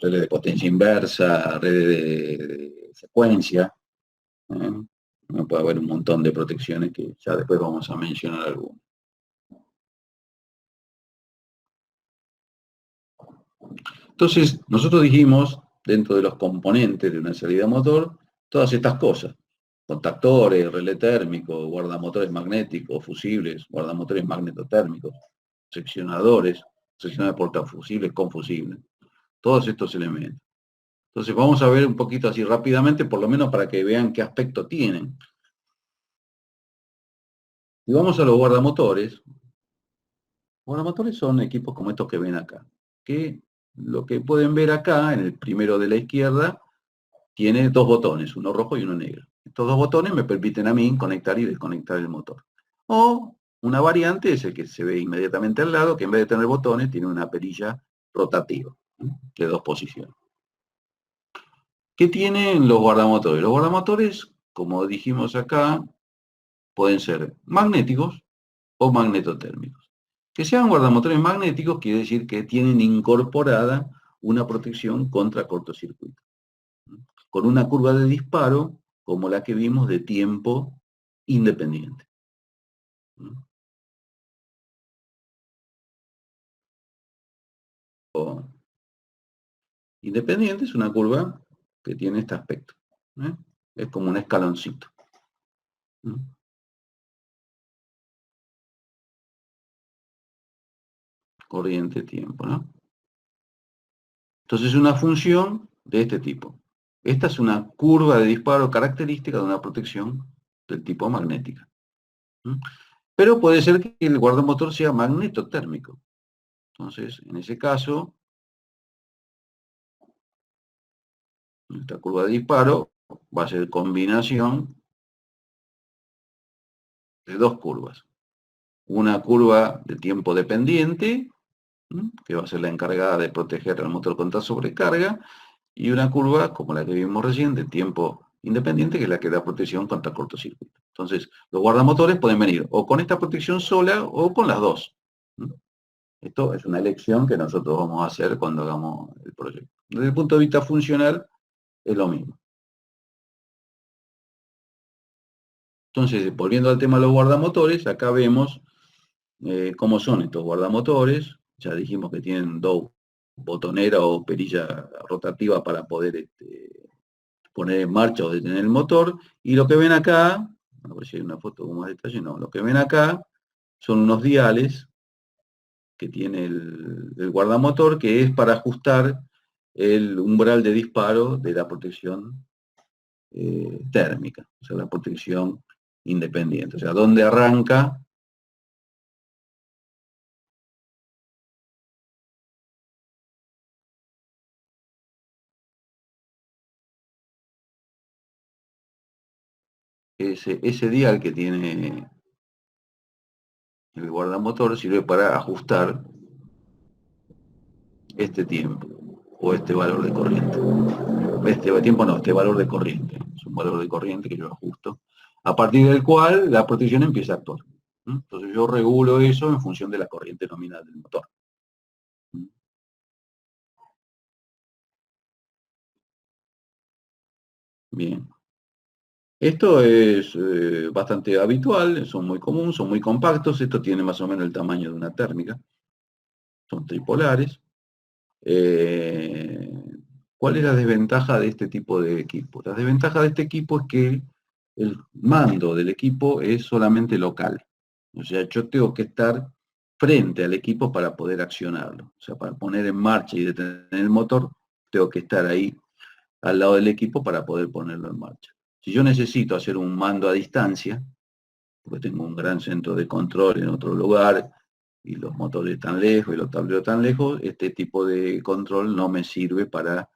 relé de potencia inversa, relé de secuencia. Puede haber un montón de protecciones que ya después vamos a mencionar algunas. Entonces, nosotros dijimos, dentro de los componentes de una salida motor, todas estas cosas. Contactores, relé térmico, guardamotores magnéticos, fusibles, guardamotores magnetotérmicos, seccionadores portafusibles con fusibles. Todos estos elementos. Entonces vamos a ver un poquito así rápidamente, por lo menos para que vean qué aspecto tienen. Y vamos a los guardamotores. Guardamotores son equipos como estos que ven acá, que lo que pueden ver acá, en el primero de la izquierda, tiene 2 botones, uno rojo y uno negro. Estos 2 botones me permiten a mí conectar y desconectar el motor. O una variante es el que se ve inmediatamente al lado, que en vez de tener botones, tiene una perilla rotativa de 2 posiciones. ¿Qué tienen los guardamotores? Los guardamotores, como dijimos acá, pueden ser magnéticos o magnetotérmicos. Que sean guardamotores magnéticos quiere decir que tienen incorporada una protección contra cortocircuito, con una curva de disparo como la que vimos de tiempo independiente. independiente es una curva que tiene este aspecto. Es como un escaloncito. Corriente, tiempo, ¿no? Entonces es una función de este tipo. Esta es una curva de disparo característica de una protección del tipo magnética. Pero puede ser que el guardamotor sea magnetotérmico. Entonces, en ese caso, esta curva de disparo va a ser combinación de dos curvas. Una curva de tiempo dependiente, que va a ser la encargada de proteger al motor contra sobrecarga, y una curva, como la que vimos recién, de tiempo independiente, que es la que da protección contra cortocircuito. Entonces, los guardamotores pueden venir o con esta protección sola o con las dos. Esto es una elección que nosotros vamos a hacer cuando hagamos el proyecto. Desde el punto de vista funcional, es lo mismo. Entonces, volviendo al tema de los guardamotores, acá vemos cómo son estos guardamotores. Ya dijimos que tienen dos botoneras o perilla rotativa para poder poner en marcha o detener el motor. Y lo que ven acá, a ver si hay una foto con más detalle, no, lo que ven acá son unos diales que tiene el guardamotor, que es para ajustar el umbral de disparo de la protección térmica, o sea, la protección independiente, o sea, dónde arranca ese dial que tiene el guardamotor, sirve para ajustar este tiempo o este valor de corriente. Este tiempo no, este valor de corriente. Es un valor de corriente que yo ajusto, a partir del cual la protección empieza a actuar. Entonces yo regulo eso en función de la corriente nominal del motor. Bien. Esto es bastante habitual, son muy comunes, son muy compactos. Esto tiene más o menos el tamaño de una térmica. Son tripolares. ¿Cuál es la desventaja de este tipo de equipo? La desventaja de este equipo es que el mando del equipo es solamente local. O sea, yo tengo que estar frente al equipo para poder accionarlo. O sea, para poner en marcha y detener el motor, tengo que estar ahí al lado del equipo para poder ponerlo en marcha. Si yo necesito hacer un mando a distancia, porque tengo un gran centro de control en otro lugar, y los motores están lejos y los tableros están lejos, este tipo de control no me sirve para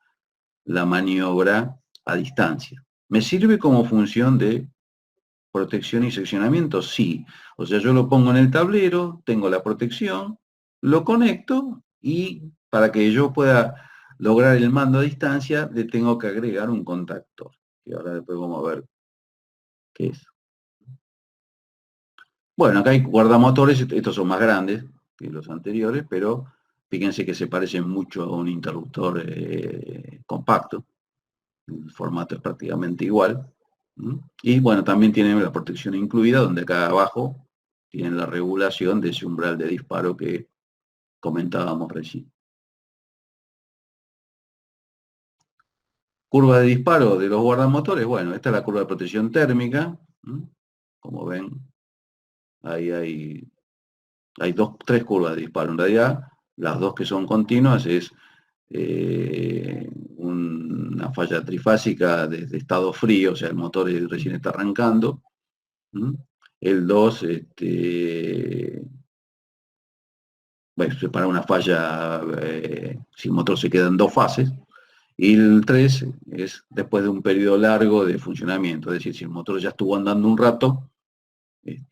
la maniobra a distancia. ¿Me sirve como función de protección y seccionamiento? Sí. O sea, yo lo pongo en el tablero, tengo la protección, lo conecto y para que yo pueda lograr el mando a distancia, le tengo que agregar un contactor. Y ahora después vamos a ver qué es. Bueno, acá hay guardamotores, estos son más grandes que los anteriores, pero fíjense que se parecen mucho a un interruptor compacto. El formato es prácticamente igual. Y bueno, también tienen la protección incluida, donde acá abajo tienen la regulación de ese umbral de disparo que comentábamos recién. Curva de disparo de los guardamotores, bueno, esta es la curva de protección térmica. Como ven, ahí hay tres curvas de disparo. En realidad, las dos que son continuas es una falla trifásica desde estado frío, o sea, el motor recién está arrancando. El 2, bueno, se para una falla si el motor se queda en dos fases. Y el 3 es después de un periodo largo de funcionamiento, es decir, si el motor ya estuvo andando un rato,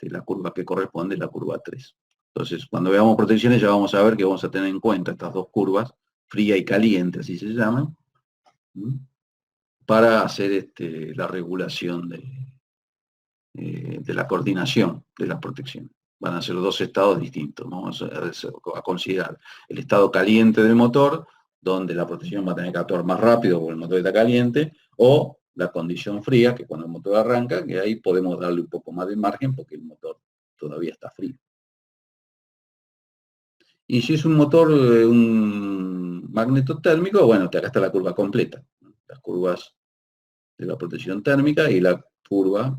la curva que corresponde es la curva 3. Entonces, cuando veamos protecciones ya vamos a ver que vamos a tener en cuenta estas dos curvas, fría y caliente, así se llaman, para hacer la regulación de la coordinación de las protecciones. Van a ser dos estados distintos. Vamos a considerar el estado caliente del motor, donde la protección va a tener que actuar más rápido porque el motor está caliente, o la condición fría, que cuando el motor arranca, que ahí podemos darle un poco más de margen porque el motor todavía está frío. Y si es un motor, un magnetotérmico, bueno, acá está la curva completa. Las curvas de la protección térmica y la curva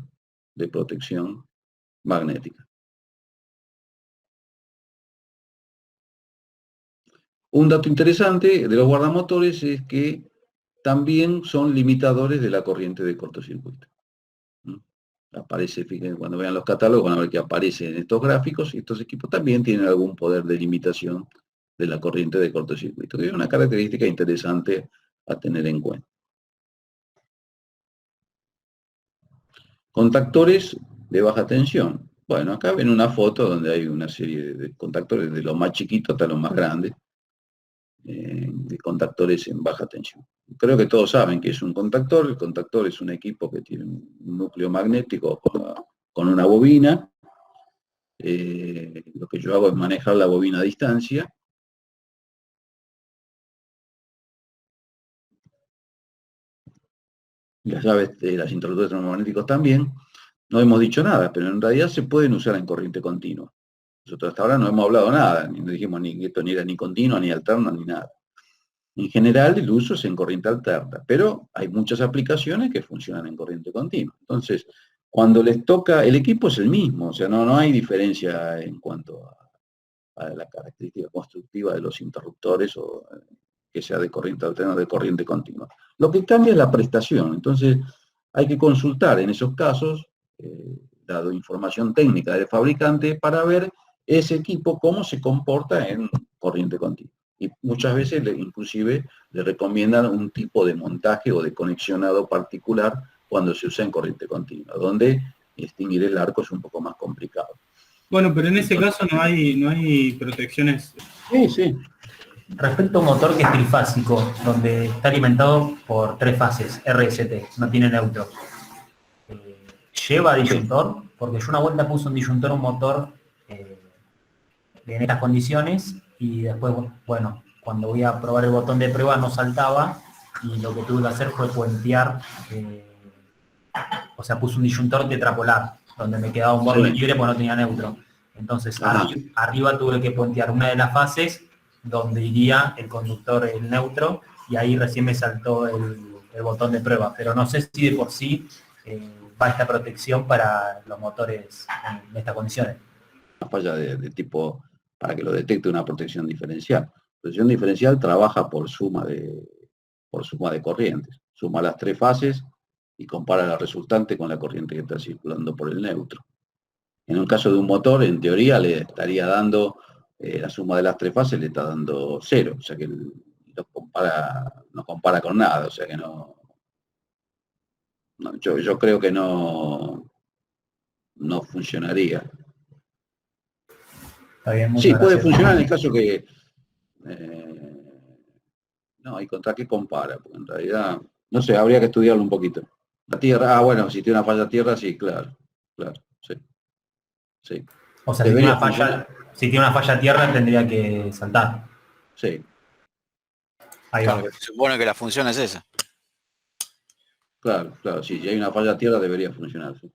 de protección magnética. Un dato interesante de los guardamotores es que también son limitadores de la corriente de cortocircuito. Aparece, fíjense, cuando vean los catálogos van a ver que aparece en estos gráficos, y estos equipos también tienen algún poder de limitación de la corriente de cortocircuito, que es una característica interesante a tener en cuenta. Contactores de baja tensión. Bueno, acá ven una foto donde hay una serie de contactores, de los más chiquitos hasta los más grandes, de contactores en baja tensión. Creo que todos saben que es un contactor. El contactor es un equipo que tiene un núcleo magnético con una bobina. Lo que yo hago es manejar la bobina a distancia. Las llaves de las interruptores termomagnéticos también. No hemos dicho nada, pero en realidad se pueden usar en corriente continua. Nosotros hasta ahora no hemos hablado nada, no dijimos ni que esto ni era ni continua, ni alterna, ni nada. En general, el uso es en corriente alterna, pero hay muchas aplicaciones que funcionan en corriente continua. Entonces, cuando les toca, el equipo es el mismo, o sea, no hay diferencia en cuanto a la característica constructiva de los interruptores, o que sea de corriente alterna o de corriente continua. Lo que cambia es la prestación. Entonces, hay que consultar en esos casos, dado información técnica del fabricante, para ver ese equipo cómo se comporta en corriente continua. Y muchas veces inclusive le recomiendan un tipo de montaje o de conexionado particular cuando se usa en corriente continua, donde extinguir el arco es un poco más complicado. Bueno, pero en ese caso no hay protecciones. Sí, sí. Respecto a un motor que es trifásico, donde está alimentado por 3 fases, RST, no tiene neutro, ¿lleva disyuntor? Porque yo una vuelta puse un disyuntor a un motor en estas condiciones, y después, bueno, cuando voy a probar el botón de prueba no saltaba, y lo que tuve que hacer fue puentear, o sea, puse un disyuntor tetrapolar, donde me quedaba un borde libre porque no tenía neutro. Entonces, arriba tuve que puentear una de las fases donde iría el conductor, el neutro, y ahí recién me saltó el botón de prueba. Pero no sé si de por sí va esta protección para los motores en estas condiciones. Una falla de tipo, para que lo detecte, una protección diferencial. La protección diferencial trabaja por suma de corrientes. Suma las 3 fases y compara la resultante con la corriente que está circulando por el neutro. En un caso de un motor, en teoría, le estaría dando, la suma de las 3 fases le está dando 0, o sea que no compara con nada, o sea que yo creo que no funcionaría. Está bien, sí, puede gracias. funcionar en el caso que... no, ¿y contra qué compara? Porque en realidad, no sé, habría que estudiarlo un poquito. La Tierra, bueno, si tiene una falla Tierra, sí, claro, sí. Sí. O sea, si tiene una falla tierra tendría que saltar. Sí. Ahí Claro, va. se supone que la función es esa. Claro, sí, si hay una falla tierra debería funcionar, sí.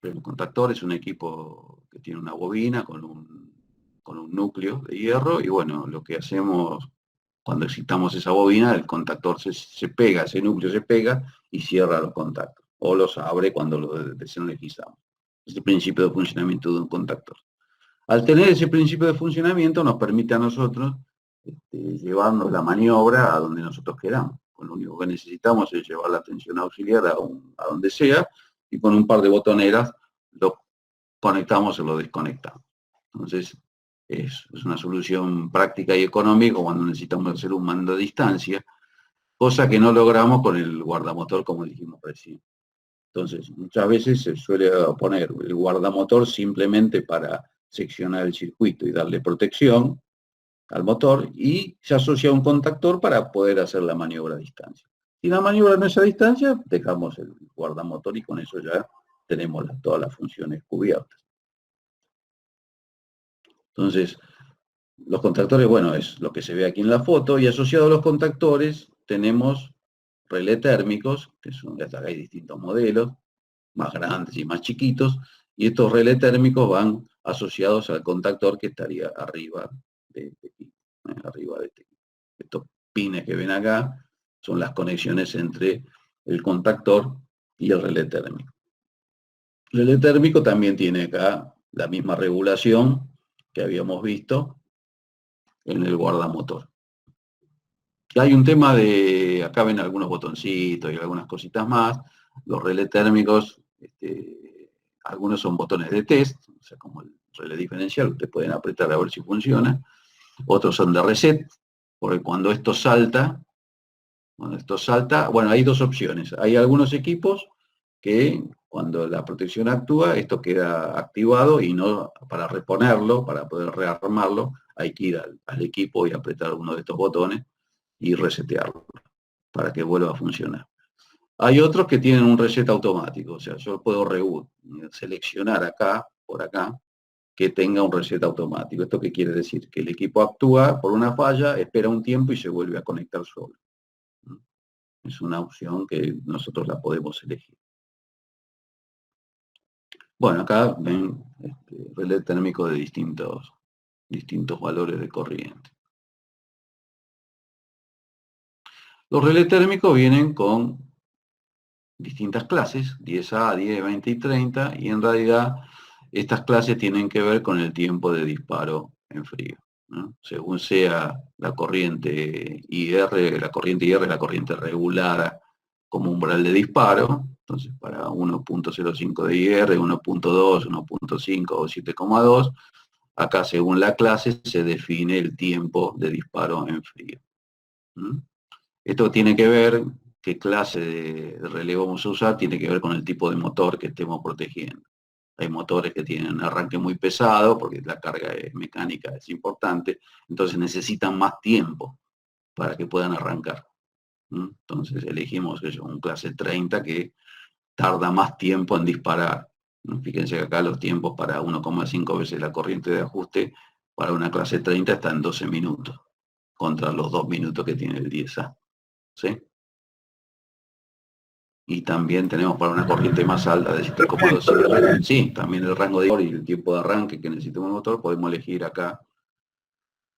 El contactor es un equipo que tiene una bobina con un núcleo de hierro, y bueno, lo que hacemos cuando excitamos esa bobina, el contactor se pega, ese núcleo se pega y cierra los contactos, o los abre cuando lo desenergizamos. Es el principio de funcionamiento de un contactor. Al tener ese principio de funcionamiento nos permite a nosotros llevarnos la maniobra a donde nosotros queramos. Lo único que necesitamos es llevar la tensión auxiliar a donde sea, y con un par de botoneras lo conectamos o lo desconectamos. Entonces, es una solución práctica y económica cuando necesitamos hacer un mando a distancia, cosa que no logramos con el guardamotor, como dijimos recién. Entonces, muchas veces se suele poner el guardamotor simplemente para seccionar el circuito y darle protección al motor, y se asocia un contactor para poder hacer la maniobra a distancia. Si la maniobra no es a distancia, dejamos el guardamotor y con eso ya tenemos todas las funciones cubiertas. Entonces, los contactores, bueno, es lo que se ve aquí en la foto, y asociado a los contactores tenemos relé térmicos, que son, hasta acá hay distintos modelos, más grandes y más chiquitos, Y estos relés térmicos van asociados al contactor que estaría arriba de este equipo, arriba de este equipo. Estos pines que ven acá son las conexiones entre el contactor y el relé térmico. El relé térmico también tiene acá la misma regulación que habíamos visto en el guardamotor. Hay un tema de, acá ven algunos botoncitos y algunas cositas más. Los relés térmicos, algunos son botones de test, o sea, como el relé diferencial, ustedes pueden apretar a ver si funciona. Otros son de reset, porque cuando esto salta, bueno, hay dos opciones. Hay algunos equipos que cuando la protección actúa, esto queda activado y no, para reponerlo, para poder rearmarlo, hay que ir al equipo y apretar uno de estos botones y resetearlo para que vuelva a funcionar. Hay otros que tienen un reset automático, o sea, yo puedo seleccionar acá, por acá, que tenga un reset automático. ¿Esto qué quiere decir? Que el equipo actúa por una falla, espera un tiempo y se vuelve a conectar solo. Es una opción que nosotros la podemos elegir. Bueno, acá ven relé térmico de distintos valores de corriente. Los relés térmicos vienen con distintas clases, 10A, 10, 20 y 30, y en realidad estas clases tienen que ver con el tiempo de disparo en frío, ¿no? Según sea la corriente IR, la corriente regular como umbral de disparo, entonces para 1.05 de IR, 1.2, 1.5 o 7,2, acá según la clase se define el tiempo de disparo en frío. Esto tiene que ver, qué clase de relé vamos a usar, tiene que ver con el tipo de motor que estemos protegiendo. Hay motores que tienen un arranque muy pesado, porque la carga mecánica es importante, entonces necesitan más tiempo para que puedan arrancar. Entonces elegimos un clase 30 que tarda más tiempo en disparar. Fíjense que acá los tiempos para 1,5 veces la corriente de ajuste para una clase 30 está en 12 minutos, contra los 2 minutos que tiene el 10A. ¿Sí? Y también tenemos para una corriente más alta de 7,2 CR. Sí, también el rango de y el tiempo de arranque que necesitamos el motor, podemos elegir acá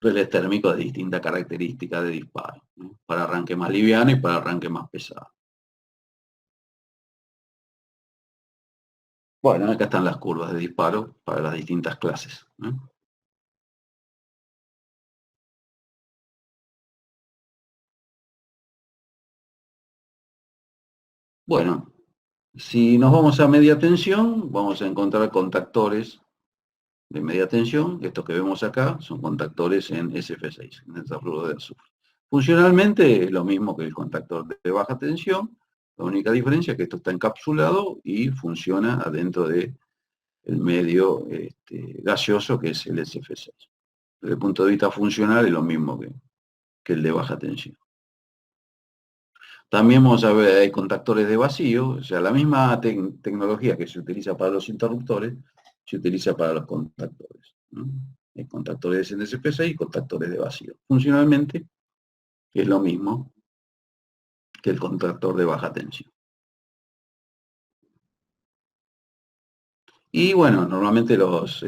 relés térmicos de distintas características de disparo, ¿no? Para arranque más liviano y para arranque más pesado. Bueno, acá están las curvas de disparo para las distintas clases, ¿no? Bueno, si nos vamos a media tensión, vamos a encontrar contactores de media tensión. Estos que vemos acá son contactores en SF6, en el tetrafluoruro de azufre. Funcionalmente es lo mismo que el contactor de baja tensión. La única diferencia es que esto está encapsulado y funciona adentro del medio gaseoso que es el SF6. Desde el punto de vista funcional es lo mismo que el de baja tensión. También vamos a ver, hay contactores de vacío, o sea, la misma tecnología que se utiliza para los interruptores, se utiliza para los contactores, ¿no? Hay contactores en SF6 y contactores de vacío. Funcionalmente es lo mismo que el contactor de baja tensión. Y bueno, normalmente los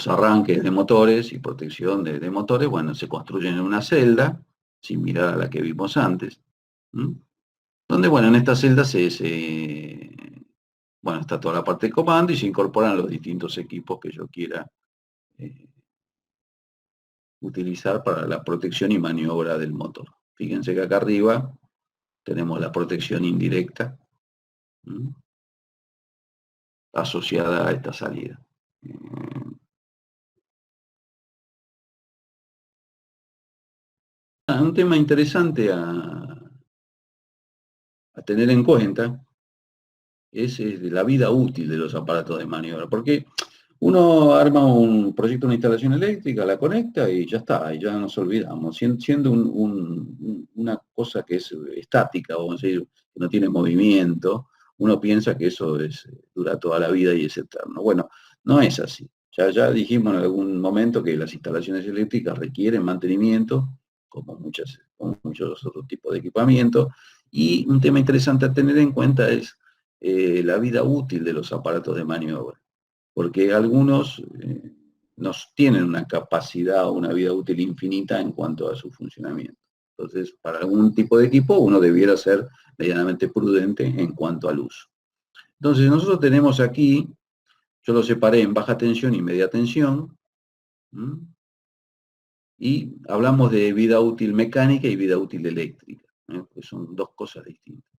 arranques de motores y protección de motores, bueno, se construyen en una celda, similar a la que vimos antes, donde, bueno, en esta celda bueno, está toda la parte de comando y se incorporan los distintos equipos que yo quiera utilizar para la protección y maniobra del motor. Fíjense que acá arriba tenemos la protección indirecta asociada a esta salida. Un tema interesante a tener en cuenta es la vida útil de los aparatos de maniobra, porque uno arma un proyecto, una instalación eléctrica, la conecta y ya está, y ya nos olvidamos. Siendo una cosa que es estática, vamos a decir, que no tiene movimiento, uno piensa que eso dura toda la vida y es eterno. Bueno, no es así. Ya dijimos en algún momento que las instalaciones eléctricas requieren mantenimiento, como muchos otros tipos de equipamiento, y un tema interesante a tener en cuenta es la vida útil de los aparatos de maniobra, porque algunos nos tienen una capacidad o una vida útil infinita en cuanto a su funcionamiento. Entonces, para algún tipo de equipo uno debiera ser medianamente prudente en cuanto al uso. Entonces, nosotros tenemos aquí, yo lo separé en baja tensión y media tensión, y hablamos de vida útil mecánica y vida útil eléctrica, que son dos cosas distintas.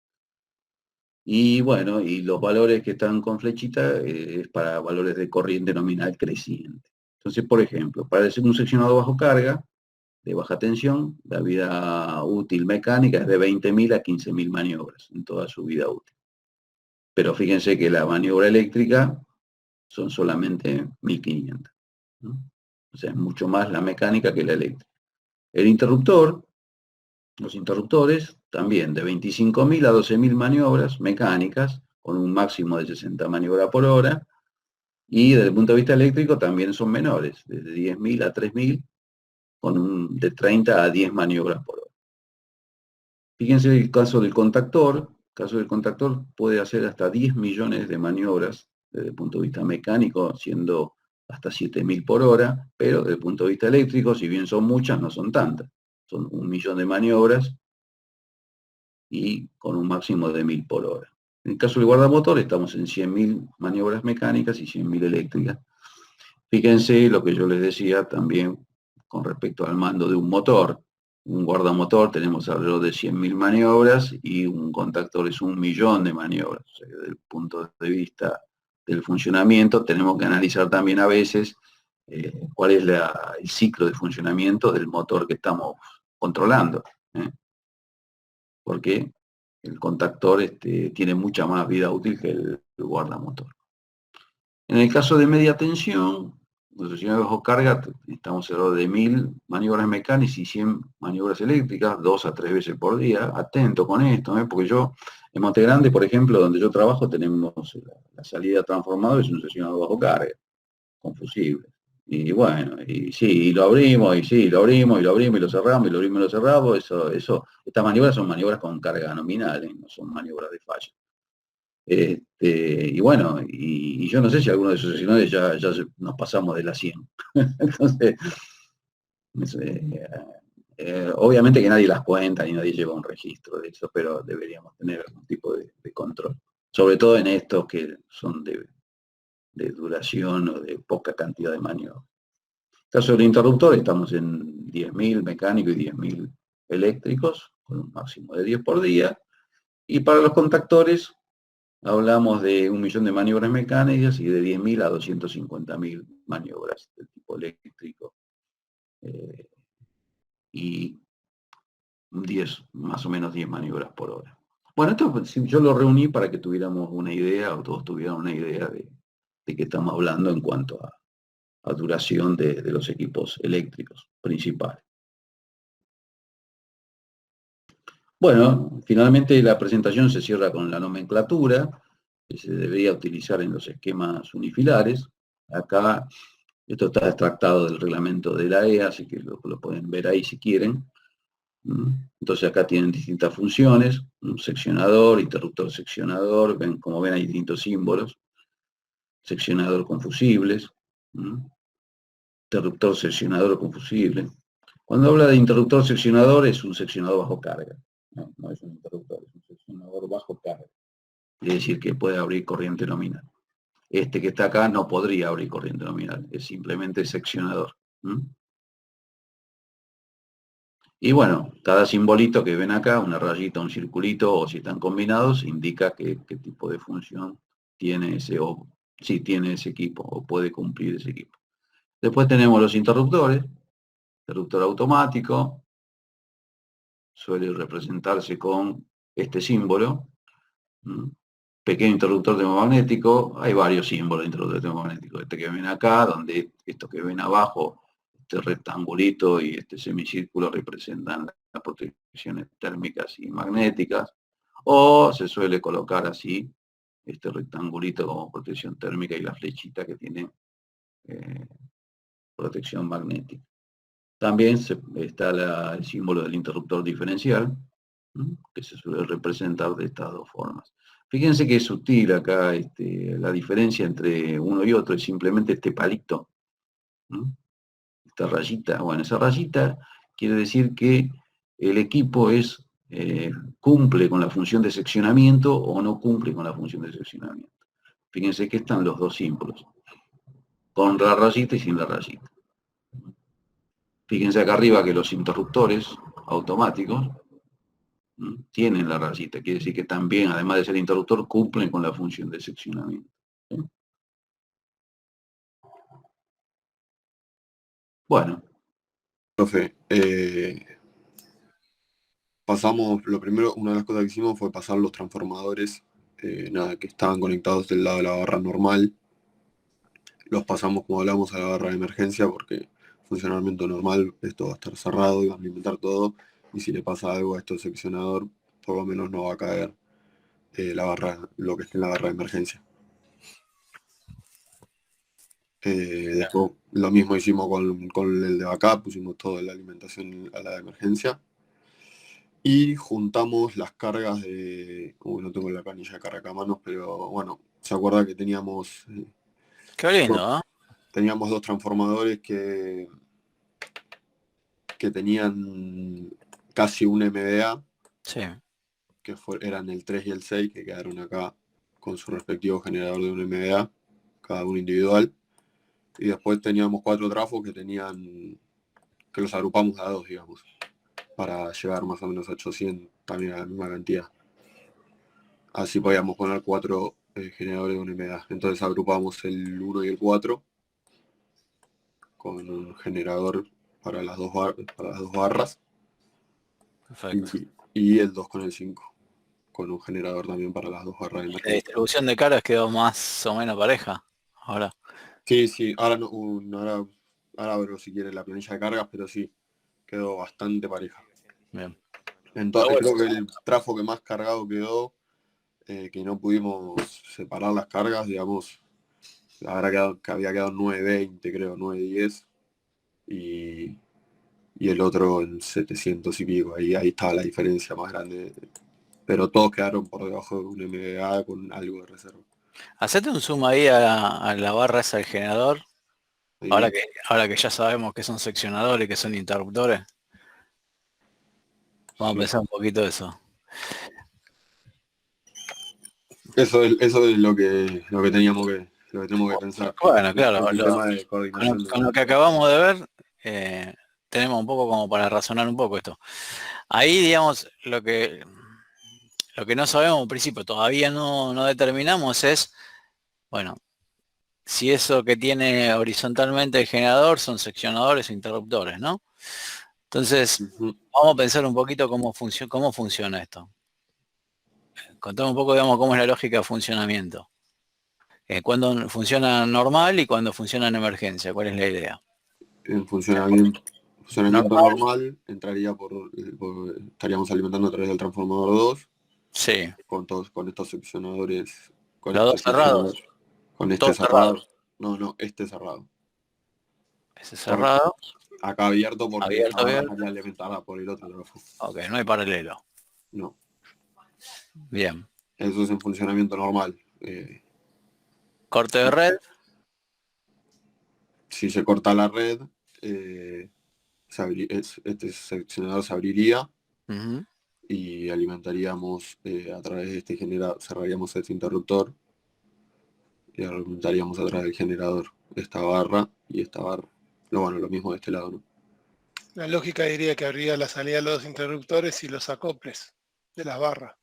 Y bueno, y los valores que están con flechita es para valores de corriente nominal creciente. Entonces, por ejemplo, para un seccionado bajo carga, de baja tensión, la vida útil mecánica es de 20.000 a 15.000 maniobras en toda su vida útil. Pero fíjense que la maniobra eléctrica son solamente 1.500, ¿no? O sea, es mucho más la mecánica que la eléctrica. El interruptor, los interruptores, también de 25.000 a 12.000 maniobras mecánicas, con un máximo de 60 maniobras por hora, y desde el punto de vista eléctrico también son menores, desde 10.000 a 3.000, con de 30 a 10 maniobras por hora. Fíjense el caso del contactor. El caso del contactor puede hacer hasta 10 millones de maniobras desde el punto de vista mecánico, siendo hasta 7.000 por hora, pero desde el punto de vista eléctrico, si bien son muchas, no son tantas. Son 1 millón de maniobras y con un máximo de 1.000 por hora. En el caso del guardamotor estamos en 100.000 maniobras mecánicas y 100.000 eléctricas. Fíjense lo que yo les decía también con respecto al mando de un motor. Un guardamotor tenemos alrededor de 100.000 maniobras y un contactor es 1 millón de maniobras. O sea, desde el punto de vista del funcionamiento tenemos que analizar también a veces cuál es el ciclo de funcionamiento del motor que estamos controlando. Porque el contactor tiene mucha más vida útil que el guardamotor. En el caso de media tensión, los seccionados bajo carga, estamos alrededor de 1.000 maniobras mecánicas y 100 maniobras eléctricas, 2 a 3 veces por día. Atento con esto, porque yo, en Monte Grande, por ejemplo, donde yo trabajo, tenemos la salida transformada, es un seccionado bajo carga, con fusibles. Y bueno, y sí, y lo abrimos, y sí, lo abrimos, y lo abrimos, y lo cerramos, y lo abrimos, y lo cerramos. Estas maniobras son maniobras con carga nominal, no son maniobras de fallo. Y bueno, y yo no sé si alguno de esos seccionales ya nos pasamos de las 100. Entonces, obviamente que nadie las cuenta ni nadie lleva un registro de eso, pero deberíamos tener algún tipo de control. Sobre todo en estos que son de duración o de poca cantidad de maniobras. En el caso del interruptor estamos en 10.000 mecánicos y 10.000 eléctricos, con un máximo de 10 por día. Y para los contactores, hablamos de 1 millón de maniobras mecánicas y de 10.000 a 250.000 maniobras del tipo eléctrico. Y más o menos 10 maniobras por hora. Bueno, esto yo lo reuní para que tuviéramos una idea, o todos tuvieran una idea de qué estamos hablando en cuanto a duración de los equipos eléctricos principales. Bueno, finalmente la presentación se cierra con la nomenclatura que se debería utilizar en los esquemas unifilares. Acá, esto está extractado del reglamento de la EA, así que lo pueden ver ahí si quieren. Entonces acá tienen distintas funciones, un seccionador, interruptor seccionador, como ven hay distintos símbolos, seccionador con fusibles, interruptor seccionador con fusible. Cuando habla de interruptor seccionador es un seccionador bajo carga, no es un interruptor, es un seccionador bajo carga. Quiere decir que puede abrir corriente nominal. Este que está acá no podría abrir corriente nominal, es simplemente seccionador. Y bueno, cada simbolito que ven acá, una rayita, un circulito, o si están combinados, indica qué tipo de función tiene si tiene ese equipo, o puede cumplir ese equipo. Después tenemos los interruptores. Interruptor automático suele representarse con este símbolo. Pequeño interruptor termomagnético, hay varios símbolos de interruptor termomagnético. Este que ven acá, donde estos que ven abajo, este rectangulito y este semicírculo representan las protecciones térmicas y magnéticas, o se suele colocar así, este rectangulito como protección térmica y la flechita que tiene protección magnética. También está el símbolo del interruptor diferencial, que se suele representar de estas dos formas. Fíjense que es sutil acá la diferencia entre uno y otro, es simplemente este palito, ¿no? Esta rayita. Bueno, esa rayita quiere decir que el equipo cumple con la función de seccionamiento o no cumple con la función de seccionamiento. Fíjense que están los dos símbolos, con la rayita y sin la rayita. Fíjense acá arriba que los interruptores automáticos tienen la rayita, quiere decir que también, además de ser interruptor, cumplen con la función de seccionamiento. ¿Sí? Bueno. Profe, pasamos, lo primero, una de las cosas que hicimos fue pasar los transformadores, que estaban conectados del lado de la barra normal. Los pasamos, como hablamos, a la barra de emergencia porque funcionamiento normal, esto va a estar cerrado y va a alimentar todo. Y si le pasa algo a este seccionador, por lo menos no va a caer lo que esté en la barra de emergencia. Después lo mismo hicimos con el de backup, pusimos toda la alimentación a la de emergencia. Y juntamos las cargas no tengo la planilla de carga acá a manos, pero bueno, se acuerda que teníamos... Qué lindo, ¿eh? Teníamos dos transformadores que tenían casi un MVA, Sí. que eran el 3 y el 6, que quedaron acá con su respectivo generador de un MVA, cada uno individual. Y después teníamos 4 trafos que los agrupamos a 2, digamos, para llegar más o menos a 800, también a la misma cantidad. Así podíamos poner 4 generadores de un MVA. Entonces agrupamos el 1 y el 4 con un generador para las dos barras. Perfecto. Y el 2 con el 5, con un generador también para las dos barras de La emergencia. distribución de cargas quedó más o menos pareja ahora. Sí, ahora abro si quiere la planilla de cargas, pero sí, quedó bastante pareja. Bien. Entonces creo que el trafo que más cargado quedó, que no pudimos separar las cargas, digamos, había quedado en 920, creo, 910, y el otro en 700 y pico, ahí estaba la diferencia más grande, pero todos quedaron por debajo de un MVA con algo de reserva. Hacete un zoom ahí a la barra esa del generador. Ahí, Ahora que ya sabemos que son seccionadores, que son interruptores. Vamos a pensar un poquito eso. Eso es lo que teníamos que pensar. Bueno, claro, El tema de coordinación. con lo que acabamos de ver, tenemos un poco como para razonar un poco esto. Ahí, digamos, lo que no sabemos en principio, todavía no determinamos es, bueno, si eso que tiene horizontalmente el generador son seccionadores o interruptores, ¿no? Entonces, vamos a pensar un poquito cómo funciona esto. Contame un poco, digamos, cómo es la lógica de funcionamiento. Cuándo funciona normal y cuándo funciona en emergencia, ¿cuál es la idea? En funcionamiento normal entraría estaríamos alimentando a través del transformador 2. Sí. Con estos seccionadores. Los dos cerrados. Con este cerrado. No, este cerrado. Ese cerrado. Acá abierto porque abierto. estaría alimentada por el otro trafo. Ok, no hay paralelo. No. Bien. Eso es en funcionamiento normal. Corte de red. Si se corta la red, este seccionador se abriría y alimentaríamos a través de este generador, cerraríamos este interruptor y alimentaríamos a través del generador esta barra y esta barra. Lo mismo de este lado, ¿no? La lógica diría que habría la salida de los interruptores y los acoples de las barras.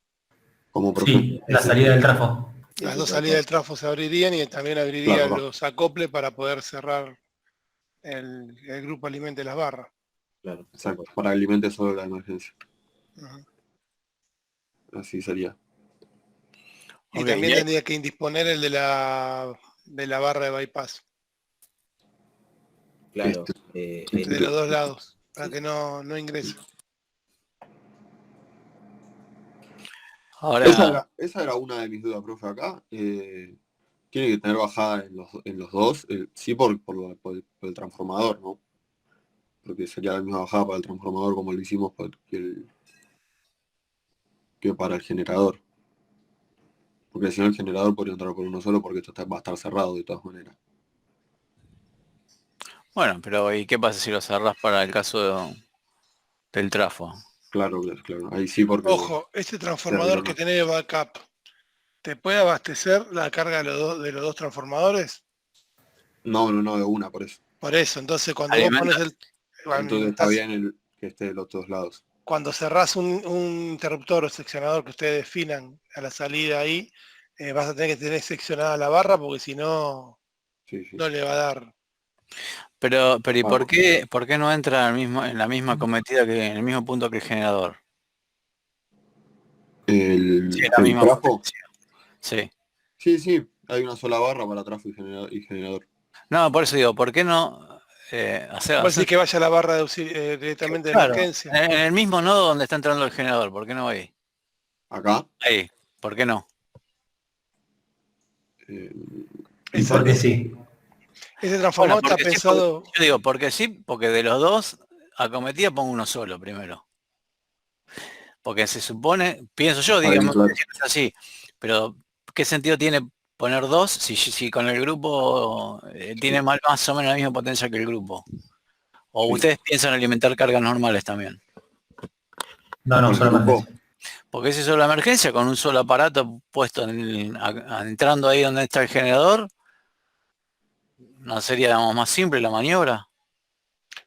Como profe. Sí, la salida del trafo. Las dos salidas del trafo se abrirían y también abrirían los acoples para poder cerrar el grupo alimente las barras. Claro, exacto, para alimente solo la emergencia. Así sería. Y también tendría que indisponer el de la barra de bypass. Claro. De los dos lados, para que no ingrese. Ahora... Esa era una de mis dudas, profe, acá. Tiene que tener bajada en los dos, sí por el transformador, ¿no? Porque sería la misma bajada para el transformador como lo hicimos que para el generador. Porque si no el generador podría entrar por uno solo porque esto va a estar cerrado de todas maneras. Bueno, pero ¿y qué pasa si lo cerrás para el caso del trafo? Claro, claro. Ahí sí porque... Ojo, este transformador que tenés de backup, ¿te puede abastecer la carga de los dos transformadores? No, de una, por eso. Por eso, entonces cuando vos pones Entonces está bien que esté de los dos lados. Cuando cerrás un interruptor o seccionador que ustedes definan a la salida ahí, vas a tener que tener seccionada la barra porque si no, Sí. no le va a dar. Pero ¿y por qué no entra en la misma cometida en el mismo punto que el generador? ¿El la misma trafo? potencia. Sí. Sí, hay una sola barra para trafo y generador. No, por eso digo, ¿por qué no hacer... Puede decir que vaya a la barra directamente de Claro, emergencia. en el mismo nodo donde está entrando el generador, ¿por qué no ahí? ¿Acá? Ahí, ¿por qué no? Y porque sí. Ese transformador Bueno, está pensado. Yo digo, porque sí, porque de los dos, acometida pongo uno solo primero. Porque se supone, pienso yo, digamos, claro. es así, pero ¿qué sentido tiene poner dos si con el grupo tiene más o menos la misma potencia que el grupo? ¿O Sí. ustedes piensan alimentar cargas normales también? No, solo emergencia. Porque si es solo emergencia, con un solo aparato puesto entrando ahí donde está el generador, ¿no sería, digamos, más simple la maniobra?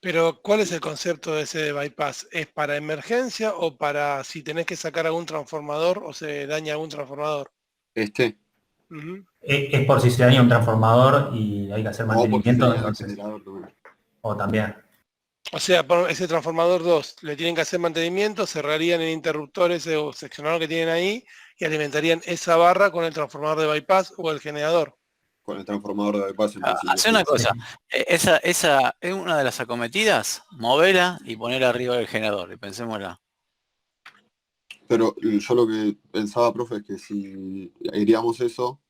Pero, ¿cuál es el concepto de ese bypass? ¿Es para emergencia o para si tenés que sacar algún transformador o se daña algún transformador? Uh-huh. Es por si se daña un transformador y hay que hacer mantenimiento. O también. O sea, por ese transformador 2 le tienen que hacer mantenimiento, cerrarían el interruptor ese o seccionador que tienen ahí y alimentarían esa barra con el transformador de bypass o el generador. Con el transformador de bypass. Hace una cosa, esa es una de las acometidas, moverla y ponerla arriba del generador, y pensémosla. Pero yo lo que pensaba, profe, es que si iríamos eso,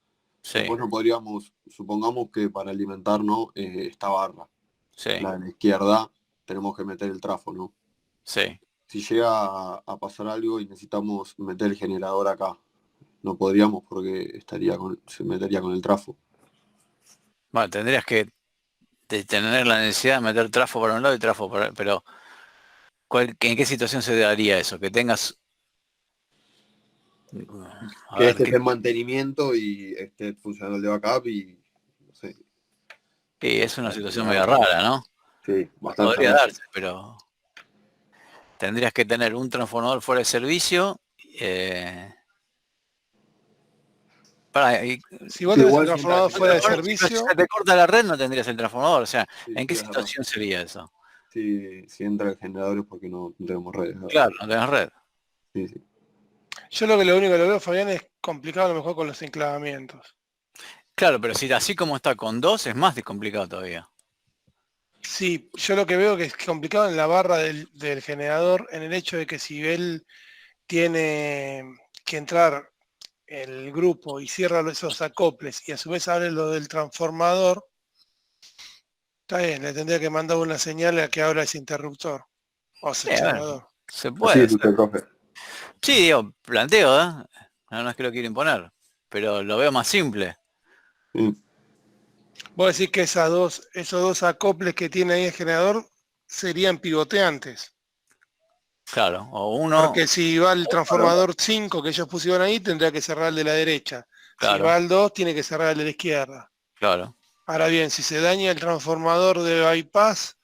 después no podríamos, supongamos que para alimentar, ¿no? Esta barra, la de la izquierda, tenemos que meter el trafo, ¿no? Sí. Si llega a pasar algo y necesitamos meter el generador acá, no podríamos porque se metería con el trafo. Bueno, tendrías que tener la necesidad de meter trafo para un lado y trafo para otro, pero ¿en qué situación se daría eso? Que tengas... Que esté en mantenimiento y esté funcionando el de backup y no sé. Sí, es una situación medio rara, ¿no? Sí, bastante. Podría darse, pero tendrías que tener un transformador fuera de servicio. Si vos tenés un transformador fuera de servicio... Si se te corta la red no tendrías el transformador, o sea, ¿en qué situación sería eso? Si entra el generador es porque no tenemos redes. Claro, no tenés red. Sí. Yo lo único que lo veo, Fabián, es complicado a lo mejor con los enclavamientos. Claro, pero si así como está con dos es más complicado todavía. Sí, yo lo que veo que es complicado en la barra del generador, en el hecho de que si él tiene que entrar el grupo y cierra esos acoples y a su vez abre lo del transformador, está bien, le tendría que mandar una señal a que abra ese interruptor o seccionador. Se puede. Sí, digo, planteo, no es que lo quiero imponer, pero lo veo más simple. Vos decís que esos dos acoples que tiene ahí el generador serían pivoteantes. Claro, o uno... Porque si va el transformador 5 que ellos pusieron ahí, tendría que cerrar el de la derecha. Claro. Si va el 2, tiene que cerrar el de la izquierda. Claro. Ahora bien, si se daña el transformador de bypass,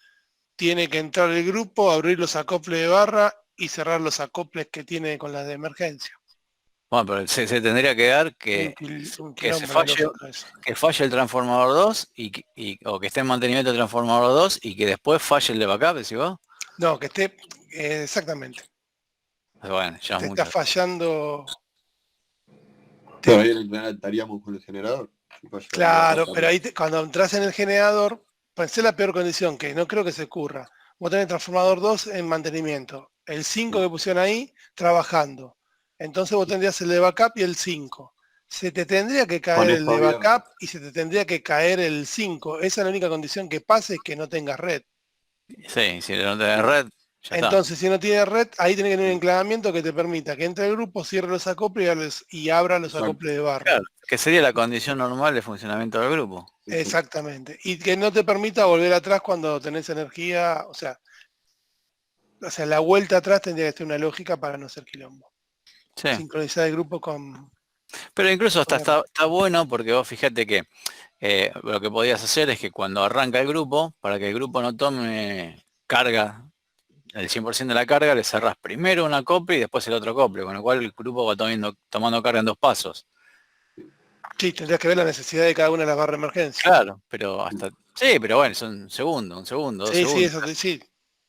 tiene que entrar el grupo, abrir los acoples de barra y cerrar los acoples que tiene con las de emergencia. Bueno, pero se tendría que dar que falle el transformador 2 o que esté en mantenimiento el transformador 2 y que después falle el de backup, ¿decís vos? No, que esté exactamente. Bueno, ya está fallando. Pero ahí estaríamos con el generador. Claro, pero ahí cuando entras en el generador, pensé la peor condición, que no creo que se ocurra. Vos tenés el transformador 2 en mantenimiento, el 5 que pusieron ahí trabajando. Entonces vos tendrías el de backup y el 5. Se te tendría que caer el de backup y se te tendría que caer el 5. Esa es la única condición que pase, es que no tengas red. Sí, si no tenés red. Ya está. Entonces, si no tiene red, ahí tiene que tener un enclavamiento que te permita que entre el grupo, cierre los acoples y abra los Exacto. acoples de barra. Claro, que sería la condición normal de funcionamiento del grupo. Exactamente. Y que no te permita volver atrás cuando tenés energía, o sea, la vuelta atrás tendría que tener una lógica para no hacer quilombo. Sí. Sincronizar el grupo con... Pero incluso hasta con está bueno porque vos fíjate que lo que podías hacer es que cuando arranca el grupo, para que el grupo no tome carga, el 100% de la carga, le cerrás primero un acople y después el otro acople, con lo cual el grupo va tomando carga en 2 pasos. Sí, tendrías que ver la necesidad de cada una de las barras de emergencia. Claro, pero hasta... Sí, pero bueno, son un segundo, 2 segundos. Sí, eso sí.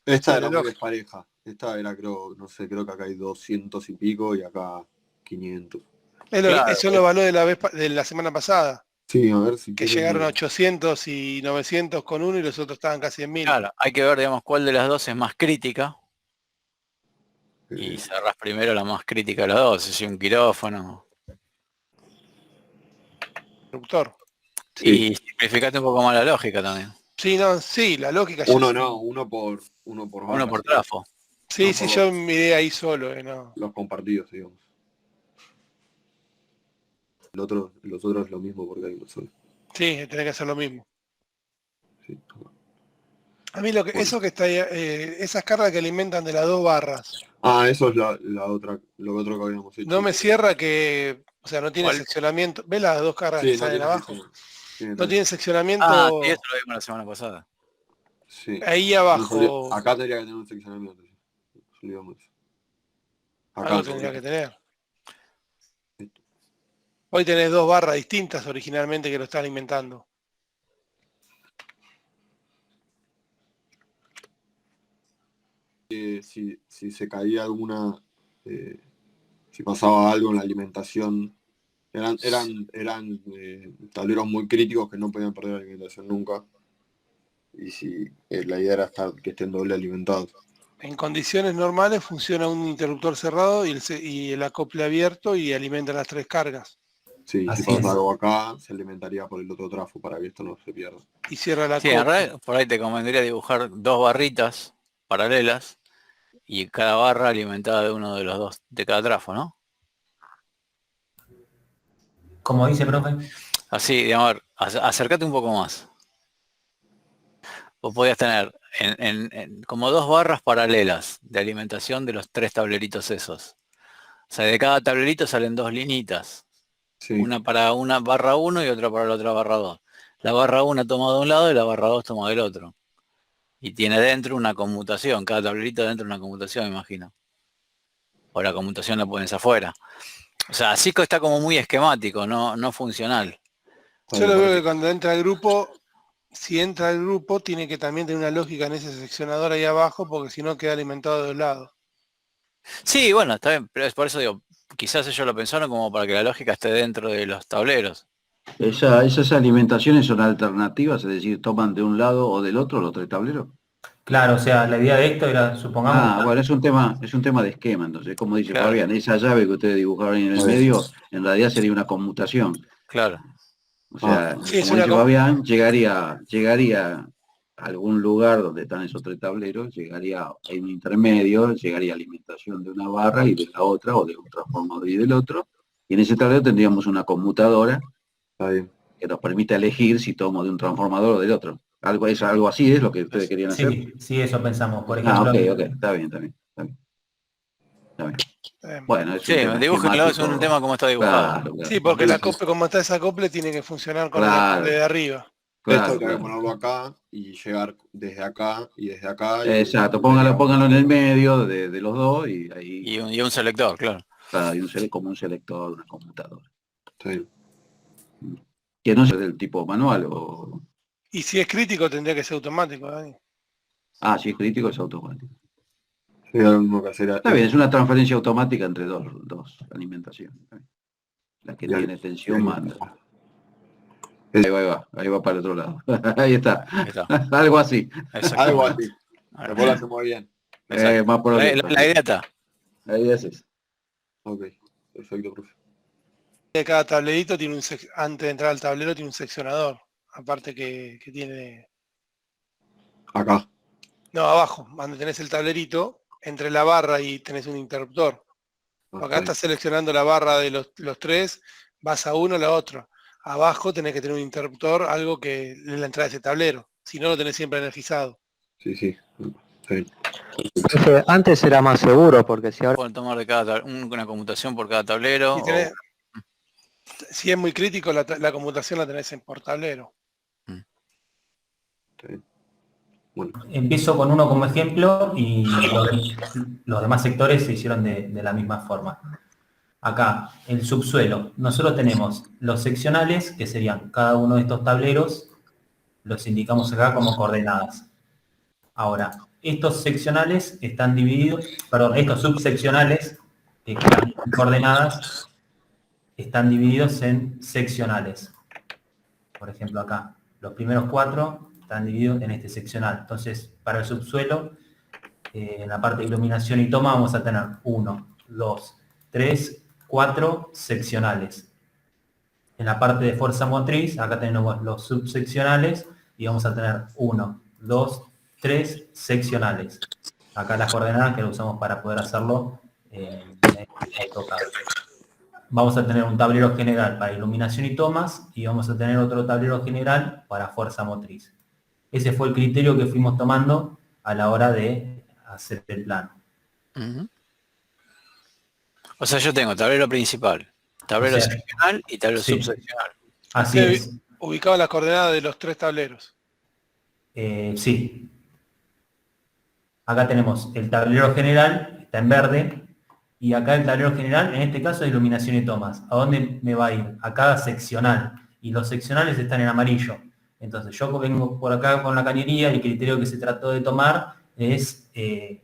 Esta Sí, era muy lógico. despareja. Esta era, creo, no sé, creo que acá hay 200 y pico y acá 500. Claro. Eso lo evalué de la semana pasada, Sí, a ver si que quieren, llegaron a 800 y 900 con uno y los otros estaban casi en 1000. Claro, hay que ver, digamos, cuál de las dos es más crítica. Y eh, cerrás primero la más crítica de las dos, si un quirófano. Interruptor. sí. Y simplificaste un poco más la lógica también. Sí, la lógica ya Uno sí. no, uno por barra. Uno por trafo. Sí, No, sí, por yo dos. miré ahí solo, no. Los compartidos, digamos. Los otros es lo mismo porque hay uno solo. Sí, tenés que hacer lo mismo. Sí. A mí eso que está ahí, esas cargas que alimentan de las 2 barras, Eso es la otra, lo otro que habíamos hecho. no me cierra que, o sea, no tiene ¿Cuál? seccionamiento. ¿Ves las 2 cargas que Sí, no salen tiene abajo? seccionamiento. No tiene seccionamiento Sí, eso lo vimos la semana pasada. Sí. ahí abajo. Acá tendría que tener un seccionamiento. Sí. Olvidamos eso. Acá Algo tendría que tener. Hoy tenés 2 barras distintas originalmente que lo está alimentando. Si se caía alguna, si pasaba algo en la alimentación, eran tableros muy críticos que no podían perder la alimentación nunca. Y si la idea era que estén doble alimentados. En condiciones normales funciona un interruptor cerrado y el acople abierto y alimenta las 3 cargas. Sí, Así si pasa es. algo acá, se alimentaría por el otro trafo para que esto no se pierda. Y cierra la Sí, en realidad, por ahí te convendría dibujar 2 barritas paralelas y cada barra alimentada de uno de los dos, de cada trafo, ¿no? Como dice, profe. Así, digamos, a ver, acércate un poco más. Vos podías tener como 2 barras paralelas de alimentación de los 3 tableritos esos. O sea, de cada tablerito salen 2 linitas. Sí. Una para una barra 1 y otra para la otra barra 2. La barra 1 toma de un lado y la barra 2 toma del otro. Y tiene dentro una conmutación, cada tablerito dentro una conmutación, me imagino. O la conmutación la pones afuera. O sea, así que está como muy esquemático, no funcional. Yo lo veo que cuando entra el grupo, si entra el grupo, tiene que también tener una lógica en ese seccionador ahí abajo, porque si no queda alimentado de dos lados. Sí, bueno, está bien, pero es por eso digo, quizás ellos lo pensaron como para que la lógica esté dentro de los tableros. Esas alimentaciones son alternativas, es decir, toman de un lado o del otro los 3 tableros. Claro, o sea, la idea de esto era, supongamos... Bueno, es un tema de esquema, entonces, como dice Claro. Fabián, esa llave que ustedes dibujaron en el medio, en realidad sería una conmutación. Claro. O sea, Sí, como dice Fabián, llegaría a algún lugar donde están esos 3 tableros, llegaría a un intermedio, llegaría a alimentación de una barra y de la otra, o de un transformador y del otro, y en ese tablero tendríamos una conmutadora que nos permite elegir si tomo de un transformador o del otro. Algo así es lo que ustedes querían hacer. Sí, eso pensamos. Por ejemplo, Ok, está bien. Bueno, es un tema dibújenlo, es un esquemático. tema como está dibujado. Claro. Sí, porque el acople, como está ese acople, tiene que funcionar con el acople de arriba. Esto hay que ponerlo acá y llegar desde acá y desde acá. Exacto, pónganlo en el medio de los dos y ahí. Y un selector, claro. Claro, como un selector, una computadora. Sí. Que no es del tipo manual o... Y si es crítico tendría que ser automático, Dani. Si es crítico es automático. Sí, lo mismo que hacer. Está bien, es una transferencia automática entre dos alimentaciones. La que tiene tensión manda. Ahí va para el otro lado. Ahí está. Algo así. Algo así. Después lo hacemos bien. Más por la idea está. La idea es esa. Ok, perfecto, profe. Cada tablerito tiene antes de entrar al tablero tiene un seccionador. Aparte que tiene... Acá. No, abajo, donde tenés el tablerito, entre la barra y tenés un interruptor. Acá Ok. estás seleccionando la barra de los tres, vas a uno, a la otro. Abajo tenés que tener un interruptor, algo que es la entrada de ese tablero. Si no, lo tenés siempre energizado. Sí, sí. Está bien. Profe, antes era más seguro porque si ahora Pueden tomar de cada una conmutación por cada tablero. Si, tenés- si es muy crítico, la conmutación la tenés por tablero. Está bien. Bueno, Empiezo con uno como ejemplo y los demás sectores se hicieron de la misma forma. Acá, el subsuelo. Nosotros tenemos los seccionales, que serían cada uno de estos tableros, los indicamos acá como coordenadas. Ahora, estos seccionales están divididos, perdón, estos subseccionales, que quedan coordenadas, están divididos en seccionales. Por ejemplo, acá, los primeros 4 están divididos en este seccional. Entonces, para el subsuelo, en la parte de iluminación y toma vamos a tener 1, 2, 3, 4 seccionales. En la parte de fuerza motriz, acá tenemos los subseccionales y vamos a tener 1, 2, 3 seccionales. Acá las coordenadas que lo usamos para poder hacerlo en AutoCAD. Vamos a tener un tablero general para iluminación y tomas y vamos a tener otro tablero general para fuerza motriz. Ese fue el criterio que fuimos tomando a la hora de hacer el plano. O sea, yo tengo tablero principal, tablero O sea, seccional y tablero sí. subseccional. Así Usted es. ubicaba las coordenadas de los 3 tableros. Sí. Acá tenemos el tablero general, está en verde, y acá el tablero general, en este caso, de iluminación y tomas. ¿A dónde me va a ir? A cada seccional. Y los seccionales están en amarillo. Entonces yo vengo por acá con la cañería y el criterio que se trató de tomar es,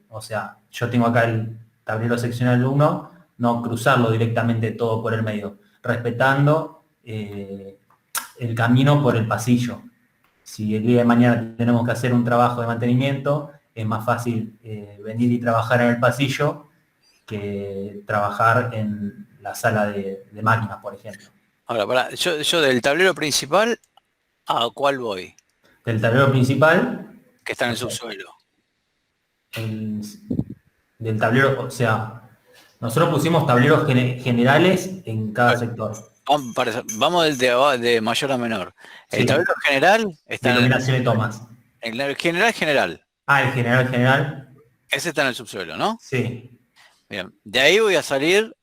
o sea, yo tengo acá el tablero seccional 1, no cruzarlo directamente todo por el medio, respetando el camino por el pasillo. Si el día de mañana tenemos que hacer un trabajo de mantenimiento, es más fácil venir y trabajar en el pasillo que trabajar en la sala de máquinas, por ejemplo. Ahora, pará, yo del tablero principal, ¿a cuál voy? Del tablero principal, Que está en el o sea, subsuelo. del tablero, o sea, nosotros pusimos tableros generales en cada sector. Vamos de mayor a menor. El Sí. tablero general De está iluminación y tomas. en el general. El general, Ese está en el subsuelo, ¿no? sí. Bien. De ahí voy a salir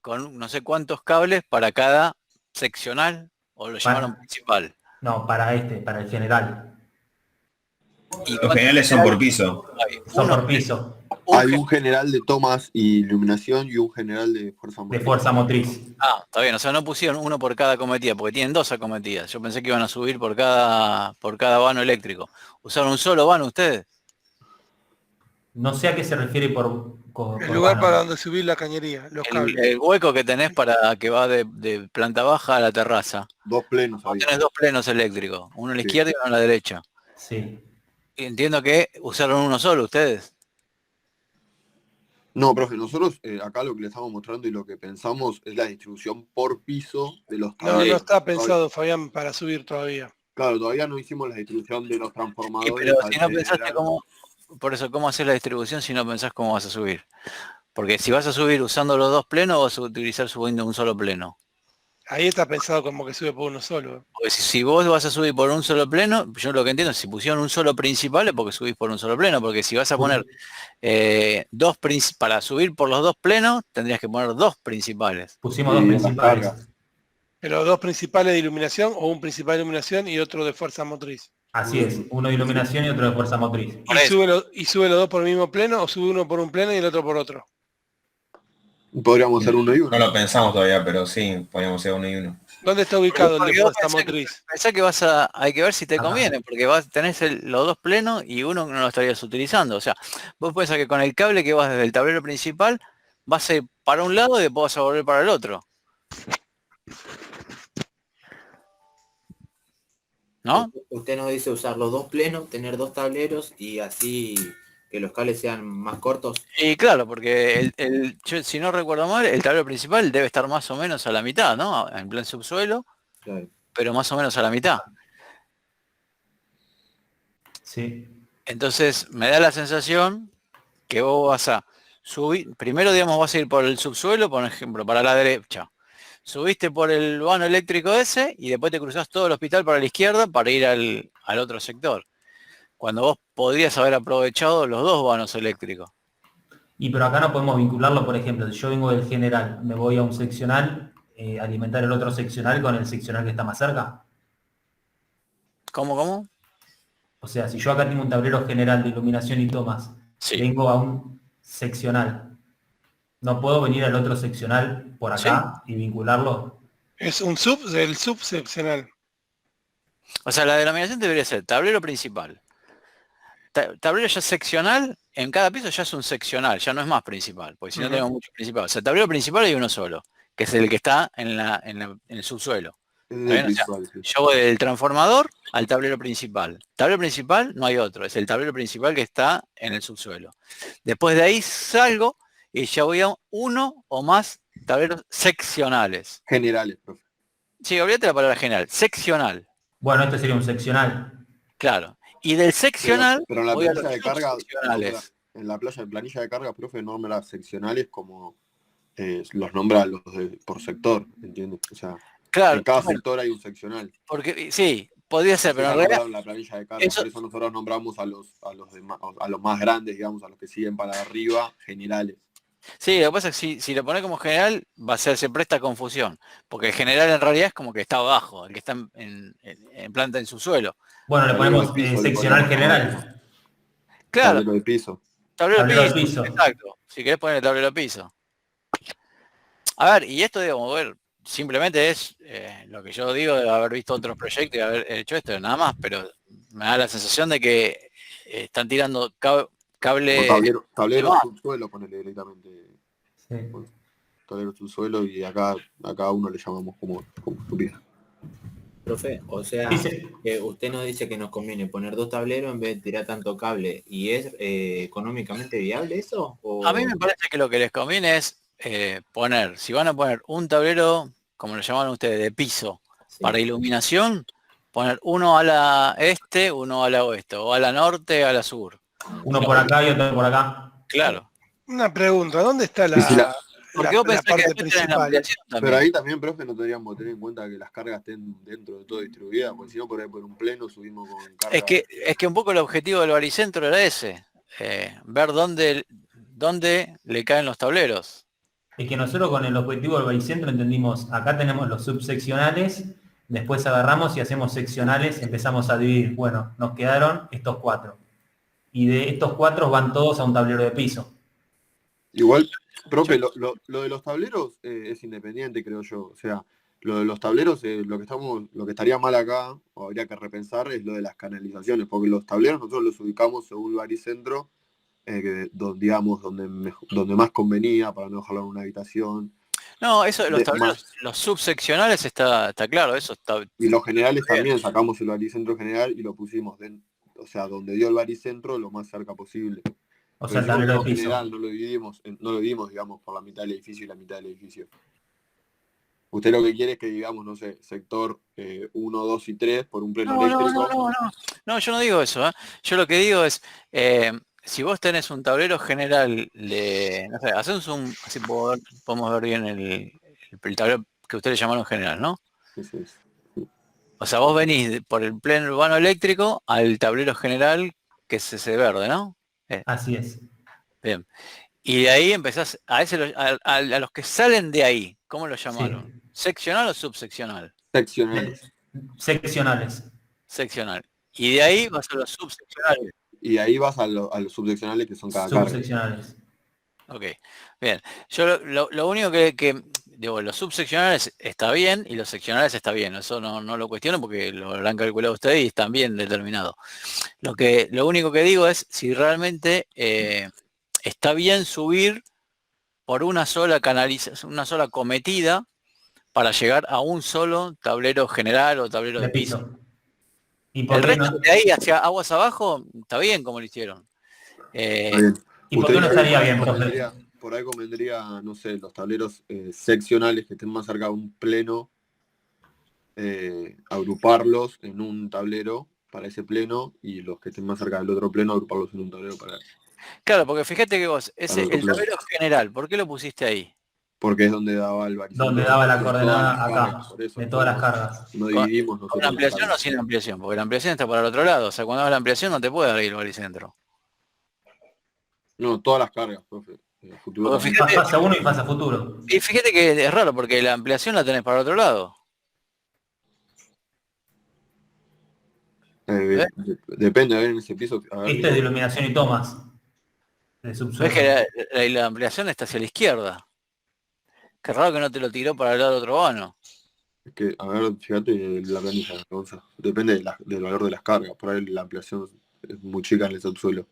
con no sé cuántos cables para cada seccional, o lo llamaron principal. No, para el general. ¿Y Los generales son por piso. Son por piso. hay un general de tomas y iluminación y un general de fuerza motriz. De fuerza motriz. Está bien, o sea, no pusieron uno por cada acometida, porque tienen 2 acometidas. Yo pensé que iban a subir por cada vano eléctrico. ¿Usaron un solo vano ustedes? No sé a qué se refiere por El lugar vano. para donde subir la cañería, los cables. El hueco que tenés para que va de planta baja a la terraza. 2 plenos Vos había. tenés 2 plenos eléctricos, uno a la Sí. izquierda y uno a la derecha. Sí. Y entiendo que usaron uno solo ustedes. No, profe, nosotros acá lo que le estamos mostrando y lo que pensamos es la distribución por piso de los No, tableros. no está pensado, Fabián, para subir todavía. Claro, todavía no hicimos la distribución de los transformadores. Pero al si no general. pensaste por eso, ¿cómo hacer la distribución si no pensás cómo vas a subir? Porque si vas a subir usando los 2 plenos, vas a utilizar subiendo un solo pleno. Ahí está pensado como que sube por uno solo. Porque si vos vas a subir por un solo pleno, yo lo que entiendo es si pusieron un solo principal es porque subís por un solo pleno, porque si vas a poner para subir por los 2 plenos, tendrías que poner 2 principales. Pusimos 2 principales. Pero 2 principales de iluminación o un principal de iluminación y otro de fuerza motriz. Así es, uno de iluminación y otro de fuerza motriz. ¿Y sube los 2 por el mismo pleno o sube uno por un pleno y el otro por otro? Podríamos hacer uno y uno. No lo pensamos todavía, pero sí, podríamos ser 1 y 1. ¿Dónde está ubicado el de Porque vos fuerza pensás motriz? Pensá que hay que ver si te conviene, porque tenés los 2 plenos y uno no lo estarías utilizando. O sea, vos pensás que con el cable que vas desde el tablero principal, vas a ir para un lado y después vas a volver para el otro. ¿No? Usted nos dice usar los 2 plenos, tener 2 tableros y así que los cables sean más cortos. Y claro, porque yo, si no recuerdo mal, el tablero principal debe estar más o menos a la mitad, ¿no? En plan subsuelo, Claro. pero más o menos a la mitad. Sí. Entonces me da la sensación que vos vas a subir, primero digamos vas a ir por el subsuelo, por ejemplo, para la derecha. Subiste por el vano eléctrico ese y después te cruzás todo el hospital para la izquierda para ir al otro sector. Cuando vos podrías haber aprovechado los dos vanos eléctricos. Y pero acá no podemos vincularlo, por ejemplo, si yo vengo del general, me voy a un seccional, alimentar el otro seccional con el seccional que está más cerca. ¿Cómo? O sea, si yo acá tengo un tablero general de iluminación y tomas, Sí. vengo a un seccional, ¿no puedo venir al otro seccional por acá y vincularlo? Es un del subseccional. O sea, la denominación debería ser tablero principal. Tablero ya seccional, en cada piso ya es un seccional, ya no es más principal, porque si no tenemos muchos principales. O sea, tablero principal hay uno solo, que es el que está en el subsuelo. O sea, yo voy del transformador al tablero principal. Tablero principal no hay otro, es el tablero principal que está en el subsuelo. Después de ahí salgo y ya voy a uno o más tableros seccionales. Generales, profe. Sí, olvídate la palabra general, seccional. Bueno, este sería un seccional. Claro. Y del seccional pero en la voy a los planilla de carga, subseccionales. en la planilla de carga, profe, nombra seccionales como los nombra por sector, ¿entiendes? O sea, claro, en cada sector hay un seccional. Porque sí, podría ser, pero en realidad en la planilla de carga, eso, por eso nosotros nombramos a los más grandes, digamos, a los que siguen para arriba, generales. Sí, lo que pasa es que si lo pones como general, se presta confusión, porque el general en realidad es como que está abajo, el que está en planta en su suelo. Bueno, le ponemos seccional general. Claro. Tablero de piso. Tablero de piso. Exacto. Si querés poner el tablero de piso. A ver, y esto digamos, simplemente es lo que yo digo de haber visto otros proyectos y haber hecho esto, nada más, pero me da la sensación de que están tirando cable... Tablero subsuelo, ponele directamente. Sí. Tablero subsuelo y acá a cada uno le llamamos como estúpido. Profe, o sea, usted nos dice que nos conviene poner 2 tableros en vez de tirar tanto cable. ¿Y es económicamente viable eso? ¿O? A mí me parece que lo que les conviene es poner, si van a poner un tablero, como lo llaman ustedes, de piso, para iluminación, poner uno a la este, uno a la oeste, o a la norte, a la sur. Uno por acá y otro por acá. Claro. Una pregunta, ¿dónde está la parte principal? Pero ahí también, profe, no tendríamos que tener en cuenta que las cargas estén dentro de todo distribuidas, porque si no, por ahí por un pleno subimos con carga. Es que un poco el objetivo del baricentro era ese, ver dónde le caen los tableros. Es que nosotros con el objetivo del baricentro entendimos, acá tenemos los subseccionales, después agarramos y hacemos seccionales, empezamos a dividir. Bueno, nos quedaron estos 4. Y de estos 4 van todos a un tablero de piso. Igual, profe, lo de los tableros es independiente, creo yo. O sea, lo de los tableros, lo que estaría mal acá, o habría que repensar, es lo de las canalizaciones, porque los tableros nosotros los ubicamos según el baricentro, digamos, donde más convenía, para no dejarlo en una habitación. No, eso de los tableros, los subseccionales está claro, eso está... Y los generales también, sacamos el baricentro general y lo pusimos donde dio el baricentro, lo más cerca posible. O sea, el tablero de piso. General no lo dividimos, digamos, por la mitad del edificio y la mitad del edificio. Usted lo que quiere es que digamos, no sé, sector 1, 2 y 3 por un pleno eléctrico. No, yo no digo eso. Yo lo que digo es, si vos tenés un tablero general de, no sé, hacé un zoom, así podemos ver bien el tablero que ustedes llamaron general, ¿no? Sí. O sea, vos venís por el pleno urbano eléctrico al tablero general que es ese verde, ¿no? Así es. Bien. Y de ahí empezás, a los que salen de ahí, ¿cómo lo llamaron? Sí. ¿Seccional o subseccional? Seccionales. Seccional. Y de ahí vas a los subseccionales. Y ahí vas a los subseccionales que son cada subseccionales. Carga. Ok, bien. Yo lo único que digo, los subseccionales está bien y los seccionales está bien. Eso no lo cuestiono porque lo han calculado ustedes y están bien determinados. Lo único que digo es si realmente está bien subir por una sola canalización, una sola cometida para llegar a un solo tablero general o tablero de piso. ¿Y el resto de ahí hacia aguas abajo está bien como lo hicieron? ¿Y por qué no estaría bien, profe? Por ahí convendría, no sé, los tableros seccionales que estén más cerca de un pleno, agruparlos en un tablero para ese pleno y los que estén más cerca del otro pleno agruparlos en un tablero para Claro, porque fíjate que vos, para el otro el pleno. tablero general, ¿por qué lo pusiste ahí? Porque es donde daba el baricentro Donde daba la de todas coordenada las acá, cargas, por eso de todas las nosotros cargas. no ¿Con, dividimos con nosotros las ampliación o cargas. sin ampliación? Porque la ampliación está para el otro lado. O sea, cuando hagas la ampliación no te puede dar ahí el baricentro. No, todas las cargas, profe. En el futuro Porque también. Fase 1 y fase futuro. y fíjate que es raro, porque la ampliación la tenés para el otro lado. ¿Ves? Depende, a ver en ese piso. A ver, Este es de iluminación y tomas. De ¿Ves subsuelo. que la ampliación está hacia la izquierda? Qué raro que no te lo tiró para el lado del otro vano. es que, a ver, fíjate la planilla, Gonza. Depende del valor de las cargas. Por ahí la ampliación es muy chica en el subsuelo.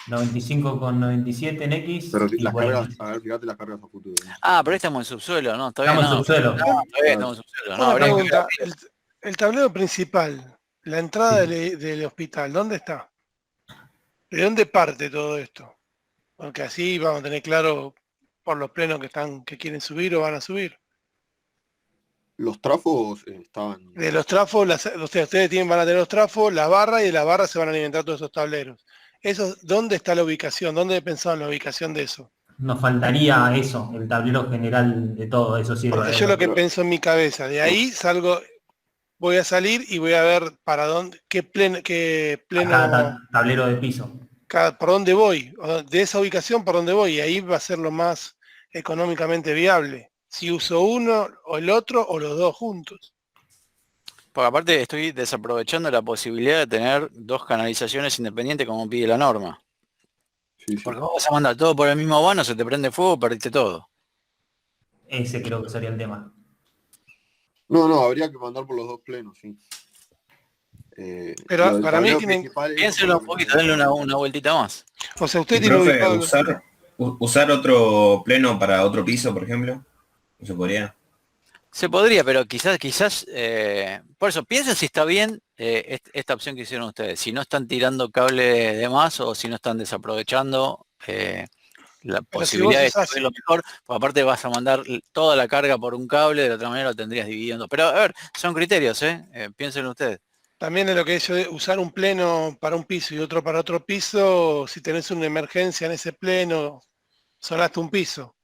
95,97 en X Pero y las 40. cargas, a ver, fíjate las cargas a futuro. Ah, pero ahí estamos en subsuelo, ¿no? Todavía Estamos en no. subsuelo. No, todavía estamos en subsuelo. No, Una habría que ver. pregunta, el tablero principal, la entrada del hospital, ¿dónde está? ¿De dónde parte todo esto? Porque así vamos a tener claro por los plenos que quieren subir o van a subir. Los trafos estaban. De los trafos, ustedes van a tener los trafos, la barra, y de la barra se van a alimentar todos esos tableros. Eso, ¿dónde está la ubicación? ¿Dónde pensaban la ubicación de eso? Nos faltaría eso, el tablero general de todo, eso sirve. Porque yo lo que pienso en mi cabeza, de ahí salgo, voy a salir y voy a ver para dónde, qué pleno, Cada tablero de piso. por dónde voy, de esa ubicación por dónde voy, y ahí va a ser lo más económicamente viable. Si uso uno o el otro o los dos juntos. Porque aparte estoy desaprovechando la posibilidad de tener dos canalizaciones independientes como pide la norma. Sí, sí. Porque vos vas a mandar todo por el mismo vano, se te prende fuego, perdiste todo. Ese creo que sería el tema. No, habría que mandar por los dos plenos, sí. Pero para mí Piénselo un poquito, denle una vueltita más. O sea, usted Y, tiene profe, ubicado usar otro pleno para otro piso, por ejemplo. ¿No se podría? Se podría, pero quizás, por eso, piensen si está bien esta opción que hicieron ustedes. Si no están tirando cable de más o si no están desaprovechando la posibilidad de hacer lo mejor, porque aparte vas a mandar toda la carga por un cable, de la otra manera lo tendrías dividiendo. Pero a ver, son criterios, piénsenlo ustedes. también de lo que es usar un pleno para un piso y otro para otro piso, si tenés una emergencia en ese pleno, sonaste un piso.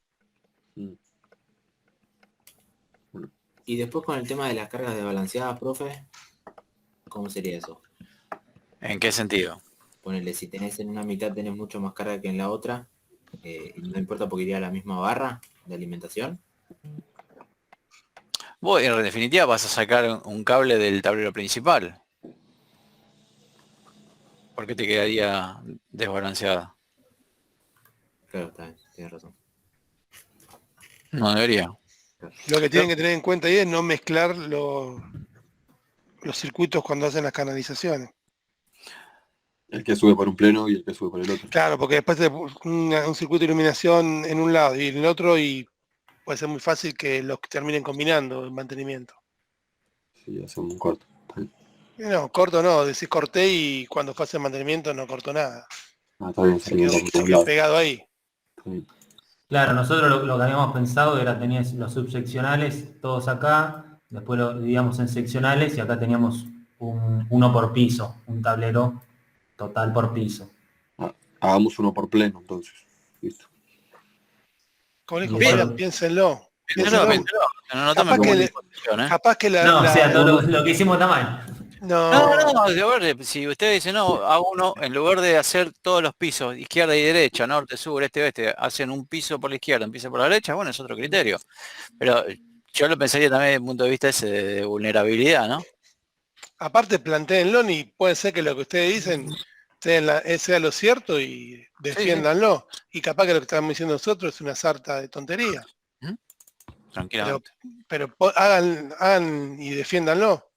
Y después con el tema de las cargas desbalanceadas, profe, ¿cómo sería eso? ¿En qué sentido? Ponele, si tenés en una mitad tenés mucho más carga que en la otra, no importa porque iría a la misma barra de alimentación. Vos en definitiva vas a sacar un cable del tablero principal. ¿Por qué te quedaría desbalanceada? Claro, está bien, tienes razón. No debería. Lo que tienen que tener en cuenta ahí es no mezclar los circuitos cuando hacen las canalizaciones. El que sube por un pleno y el que sube por el otro. Claro, porque después un circuito de iluminación en un lado y en el otro, y puede ser muy fácil que los terminen combinando en mantenimiento. Sí, hace un corto. No, corto no, decís corté y cuando fue a hacer mantenimiento no cortó nada. Está bien, Se quedó pegado ahí. Claro, nosotros lo que habíamos pensado era tener los subseccionales todos acá, después lo dividíamos en seccionales y acá teníamos uno por piso, un tablero total por piso. Hagamos uno por pleno, entonces. Listo. Como dijo Fabián, piénsenlo. Capaz que No, o sea, todo lo que hicimos está mal. No, a ver, si usted dice, no, hago uno, en lugar de hacer todos los pisos, izquierda y derecha, norte, sur, este, oeste, hacen un piso por la izquierda, un piso por la derecha, bueno, es otro criterio. Pero yo lo pensaría también desde el punto de vista ese de vulnerabilidad, ¿no? Aparte plantéenlo, y puede ser que lo que ustedes dicen sea lo cierto y defiéndanlo. Y capaz que lo que estamos diciendo nosotros es una sarta de tontería. Tranquilamente. Pero hagan y defiéndanlo.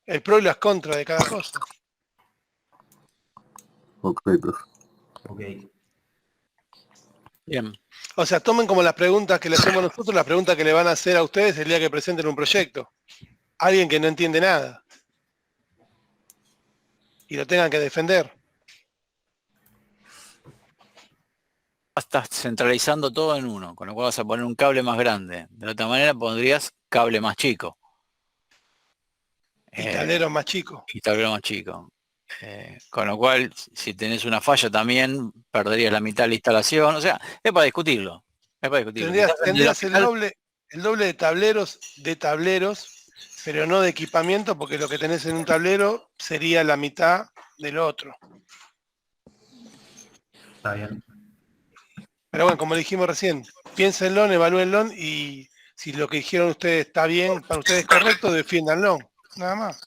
El pro y las contras de cada cosa. Ok, profe. Ok. Bien. O sea, tomen como las preguntas que le hacemos nosotros, las preguntas que le van a hacer a ustedes el día que presenten un proyecto. Alguien que no entiende nada. Y lo tengan que defender. Estás centralizando todo en uno, con lo cual vas a poner un cable más grande. De otra manera pondrías cable más chico. Y tablero más chico. Y tablero más chico. Con lo cual, si tenés una falla también, perderías la mitad de la instalación. O sea, es para discutirlo. Es para discutirlo. Tendrías el doble de tableros, pero no de equipamiento, porque lo que tenés en un tablero sería la mitad del otro. Está bien. Pero bueno, como dijimos recién, piénsenlo, evalúenlo y si lo que dijeron ustedes está bien, para ustedes correcto, defiéndanlo. Nada más.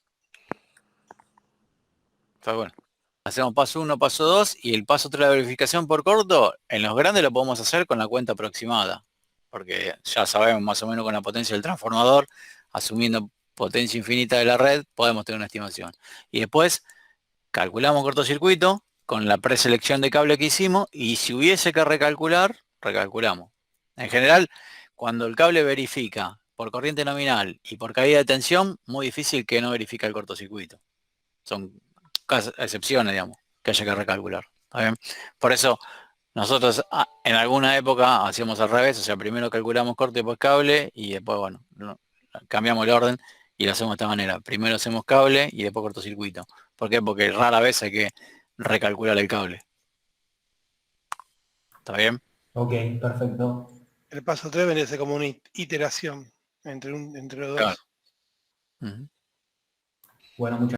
Está bueno. Hacemos paso 1, paso 2 y el paso 3 de la verificación por corto, en los grandes lo podemos hacer con la cuenta aproximada, porque ya sabemos más o menos con la potencia del transformador, asumiendo potencia infinita de la red, podemos tener una estimación. Y después calculamos cortocircuito con la preselección de cable que hicimos y si hubiese que recalcular, recalculamos. En general, cuando el cable verifica por corriente nominal y por caída de tensión, muy difícil que no verifique el cortocircuito. Son excepciones, digamos, que haya que recalcular. ¿Está bien? Por eso nosotros en alguna época hacíamos al revés, o sea, primero calculamos corte y después cable y después, bueno, cambiamos el orden y lo hacemos de esta manera. Primero hacemos cable y después cortocircuito. ¿Por qué? Porque rara vez hay que recalcular el cable. ¿Está bien? Ok, perfecto. El paso 3 vendría a ser como una iteración entre los dos. Claro. Bueno, muchas